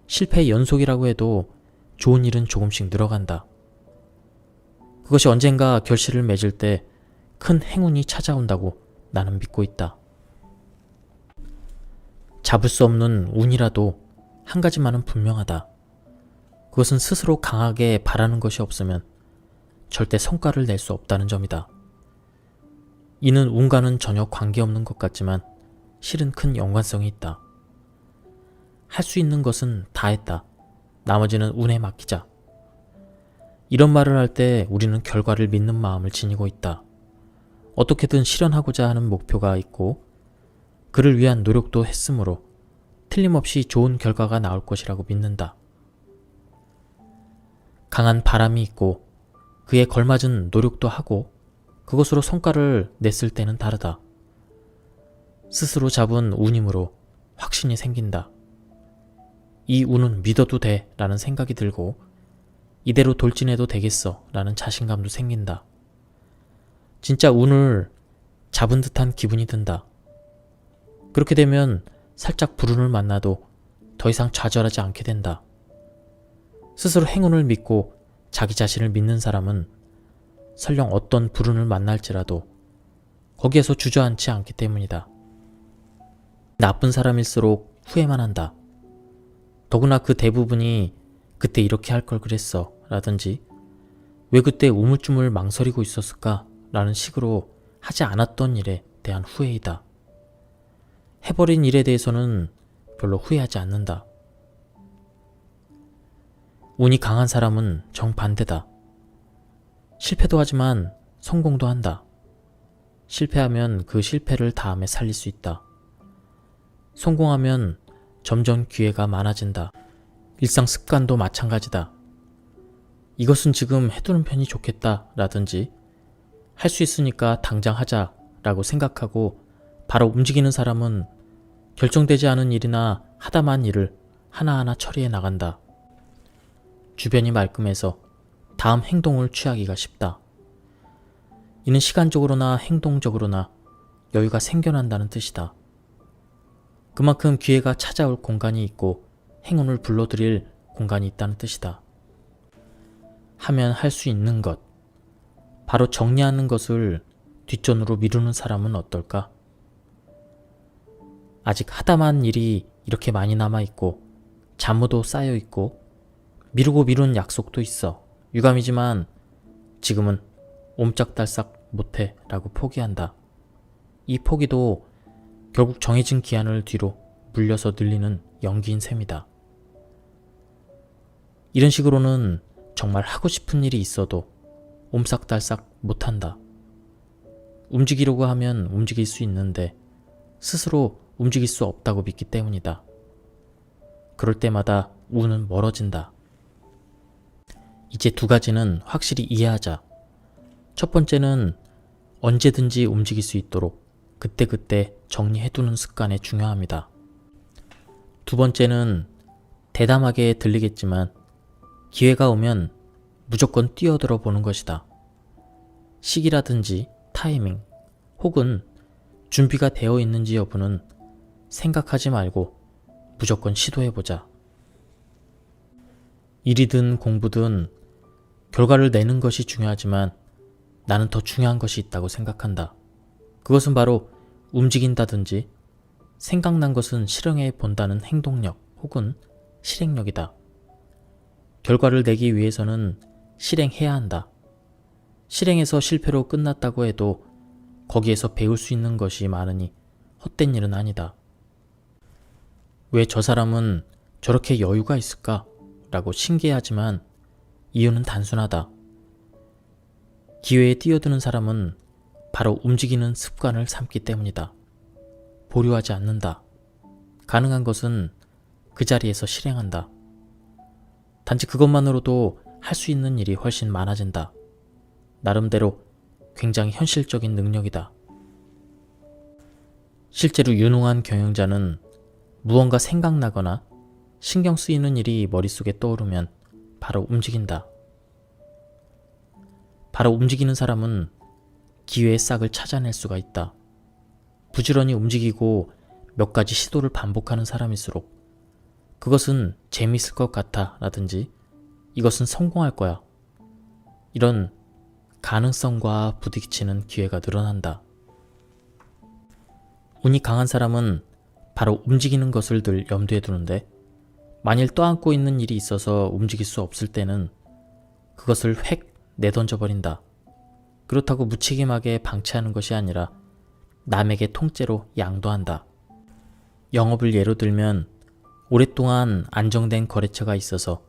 실패의 연속이라고 해도 좋은 일은 조금씩 늘어간다. 그것이 언젠가 결실을 맺을 때 큰 행운이 찾아온다고 나는 믿고 있다. 잡을 수 없는 운이라도 한 가지만은 분명하다. 그것은 스스로 강하게 바라는 것이 없으면 절대 성과를 낼 수 없다는 점이다. 이는 운과는 전혀 관계없는 것 같지만 실은 큰 연관성이 있다. 할 수 있는 것은 다 했다. 나머지는 운에 맡기자. 이런 말을 할 때 우리는 결과를 믿는 마음을 지니고 있다. 어떻게든 실현하고자 하는 목표가 있고 그를 위한 노력도 했으므로 틀림없이 좋은 결과가 나올 것이라고 믿는다. 강한 바람이 있고 그에 걸맞은 노력도 하고 그것으로 성과를 냈을 때는 다르다. 스스로 잡은 운이므로 확신이 생긴다. 이 운은 믿어도 돼 라는 생각이 들고 이대로 돌진해도 되겠어 라는 자신감도 생긴다. 진짜 운을 잡은 듯한 기분이 든다. 그렇게 되면 살짝 불운을 만나도 더 이상 좌절하지 않게 된다. 스스로 행운을 믿고 자기 자신을 믿는 사람은 설령 어떤 불운을 만날지라도 거기에서 주저앉지 않기 때문이다. 나쁜 사람일수록 후회만 한다. 더구나 그 대부분이 그때 이렇게 할 걸 그랬어 라든지 왜 그때 우물쭈물 망설이고 있었을까 라는 식으로 하지 않았던 일에 대한 후회이다. 해버린 일에 대해서는 별로 후회하지 않는다. 운이 강한 사람은 정반대다. 실패도 하지만 성공도 한다. 실패하면 그 실패를 다음에 살릴 수 있다. 성공하면 점점 기회가 많아진다. 일상 습관도 마찬가지다. 이것은 지금 해두는 편이 좋겠다 라든지 할 수 있으니까 당장 하자 라고 생각하고 바로 움직이는 사람은 결정되지 않은 일이나 하다만 일을 하나하나 처리해 나간다. 주변이 말끔해서 다음 행동을 취하기가 쉽다. 이는 시간적으로나 행동적으로나 여유가 생겨난다는 뜻이다. 그만큼 기회가 찾아올 공간이 있고 행운을 불러들일 공간이 있다는 뜻이다. 하면 할 수 있는 것, 바로 정리하는 것을 뒷전으로 미루는 사람은 어떨까? 아직 하다만 일이 이렇게 많이 남아있고 잡무도 쌓여있고 미루고 미룬 약속도 있어. 유감이지만 지금은 옴짝달싹 못해 라고 포기한다. 이 포기도 결국 정해진 기한을 뒤로 물려서 늘리는 연기인 셈이다. 이런 식으로는 정말 하고 싶은 일이 있어도 옴싹달싹 못한다. 움직이려고 하면 움직일 수 있는데 스스로 움직일 수 없다고 믿기 때문이다. 그럴 때마다 운은 멀어진다. 이제 두 가지는 확실히 이해하자. 첫 번째는 언제든지 움직일 수 있도록 그때그때 정리해두는 습관의 중요함이다. 두 번째는 대담하게 들리겠지만 기회가 오면 무조건 뛰어들어 보는 것이다. 시기라든지 타이밍 혹은 준비가 되어 있는지 여부는 생각하지 말고 무조건 시도해보자. 일이든 공부든 결과를 내는 것이 중요하지만 나는 더 중요한 것이 있다고 생각한다. 그것은 바로 움직인다든지 생각난 것은 실행해 본다는 행동력 혹은 실행력이다. 결과를 내기 위해서는 실행해야 한다. 실행해서 실패로 끝났다고 해도 거기에서 배울 수 있는 것이 많으니 헛된 일은 아니다. 왜 저 사람은 저렇게 여유가 있을까? 라고 신기해하지만 이유는 단순하다. 기회에 뛰어드는 사람은 바로 움직이는 습관을 삼기 때문이다. 보류하지 않는다. 가능한 것은 그 자리에서 실행한다. 단지 그것만으로도 할 수 있는 일이 훨씬 많아진다. 나름대로 굉장히 현실적인 능력이다. 실제로 유능한 경영자는 무언가 생각나거나 신경 쓰이는 일이 머릿속에 떠오르면 바로 움직인다. 바로 움직이는 사람은 기회의 싹을 찾아낼 수가 있다. 부지런히 움직이고 몇 가지 시도를 반복하는 사람일수록 그것은 재미있을 것 같아 라든지 이것은 성공할 거야. 이런 가능성과 부딪히는 기회가 늘어난다. 운이 강한 사람은 바로 움직이는 것을 늘 염두에 두는데 만일 떠안고 있는 일이 있어서 움직일 수 없을 때는 그것을 획 내던져버린다. 그렇다고 무책임하게 방치하는 것이 아니라 남에게 통째로 양도한다. 영업을 예로 들면 오랫동안 안정된 거래처가 있어서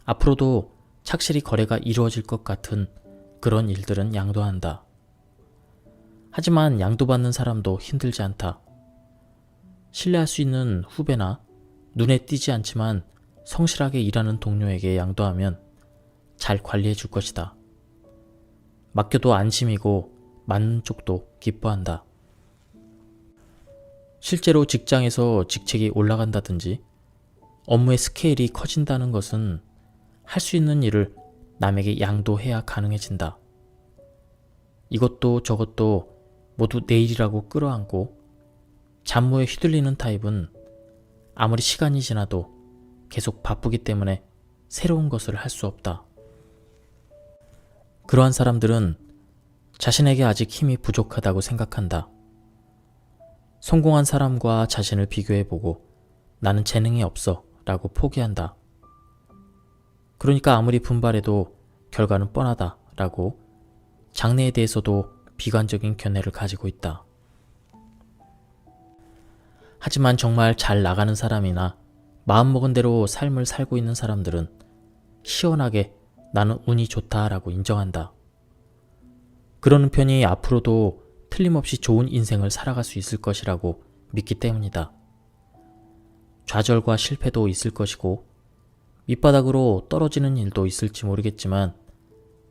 앞으로도 착실히 거래가 이루어질 것 같은 그런 일들은 양도한다. 하지만 양도받는 사람도 힘들지 않다. 신뢰할 수 있는 후배나 눈에 띄지 않지만 성실하게 일하는 동료에게 양도하면 잘 관리해 줄 것이다. 맡겨도 안심이고 맞는 쪽도 기뻐한다. 실제로 직장에서 직책이 올라간다든지 업무의 스케일이 커진다는 것은 할 수 있는 일을 남에게 양도해야 가능해진다. 이것도 저것도 모두 내 일이라고 끌어안고 잡무에 휘둘리는 타입은 아무리 시간이 지나도 계속 바쁘기 때문에 새로운 것을 할 수 없다. 그러한 사람들은 자신에게 아직 힘이 부족하다고 생각한다. 성공한 사람과 자신을 비교해보고 나는 재능이 없어 라고 포기한다. 그러니까 아무리 분발해도 결과는 뻔하다 라고 장래에 대해서도 비관적인 견해를 가지고 있다. 하지만 정말 잘 나가는 사람이나 마음먹은 대로 삶을 살고 있는 사람들은 시원하게 나는 운이 좋다라고 인정한다. 그러는 편이 앞으로도 틀림없이 좋은 인생을 살아갈 수 있을 것이라고 믿기 때문이다. 좌절과 실패도 있을 것이고 밑바닥으로 떨어지는 일도 있을지 모르겠지만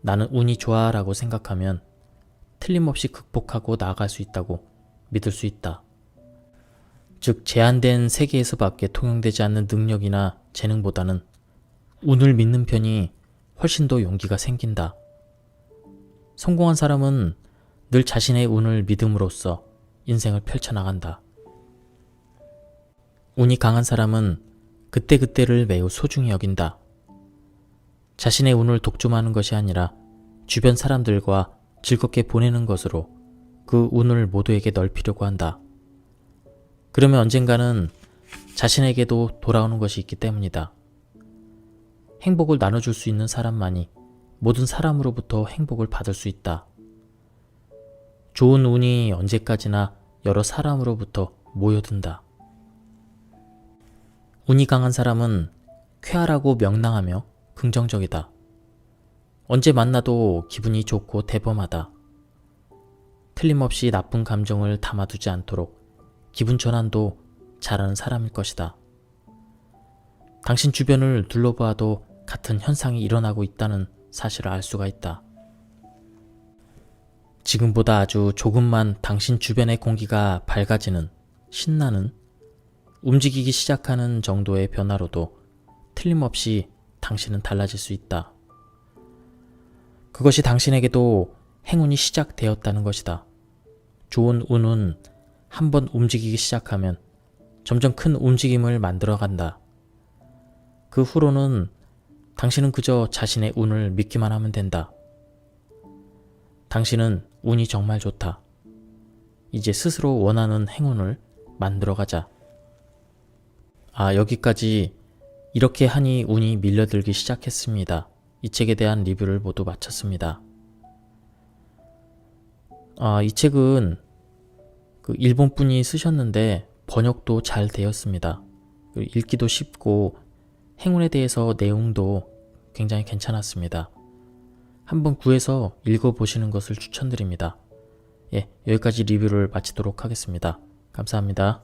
나는 운이 좋아 라고 생각하면 틀림없이 극복하고 나아갈 수 있다고 믿을 수 있다. 즉 제한된 세계에서밖에 통용되지 않는 능력이나 재능보다는 운을 믿는 편이 훨씬 더 용기가 생긴다. 성공한 사람은 늘 자신의 운을 믿음으로써 인생을 펼쳐나간다. 운이 강한 사람은 그때그때를 매우 소중히 여긴다. 자신의 운을 독점하는 것이 아니라 주변 사람들과 즐겁게 보내는 것으로 그 운을 모두에게 넓히려고 한다. 그러면 언젠가는 자신에게도 돌아오는 것이 있기 때문이다. 행복을 나눠줄 수 있는 사람만이 모든 사람으로부터 행복을 받을 수 있다. 좋은 운이 언제까지나 여러 사람으로부터 모여든다. 운이 강한 사람은 쾌활하고 명랑하며 긍정적이다. 언제 만나도 기분이 좋고 대범하다. 틀림없이 나쁜 감정을 담아두지 않도록 기분 전환도 잘하는 사람일 것이다. 당신 주변을 둘러봐도 같은 현상이 일어나고 있다는 사실을 알 수가 있다. 지금보다 아주 조금만 당신 주변의 공기가 밝아지는, 신나는, 움직이기 시작하는 정도의 변화로도 틀림없이 당신은 달라질 수 있다. 그것이 당신에게도 행운이 시작되었다는 것이다. 좋은 운은 한번 움직이기 시작하면 점점 큰 움직임을 만들어간다. 그 후로는 당신은 그저 자신의 운을 믿기만 하면 된다. 당신은 운이 정말 좋다. 이제 스스로 원하는 행운을 만들어가자. 여기까지 이렇게 하니 운이 밀려들기 시작했습니다. 이 책에 대한 리뷰를 모두 마쳤습니다. 이 책은 일본 분이 쓰셨는데 번역도 잘 되었습니다. 읽기도 쉽고 행운에 대해서 내용도 굉장히 괜찮았습니다. 한번 구해서 읽어보시는 것을 추천드립니다. 여기까지 리뷰를 마치도록 하겠습니다. 감사합니다.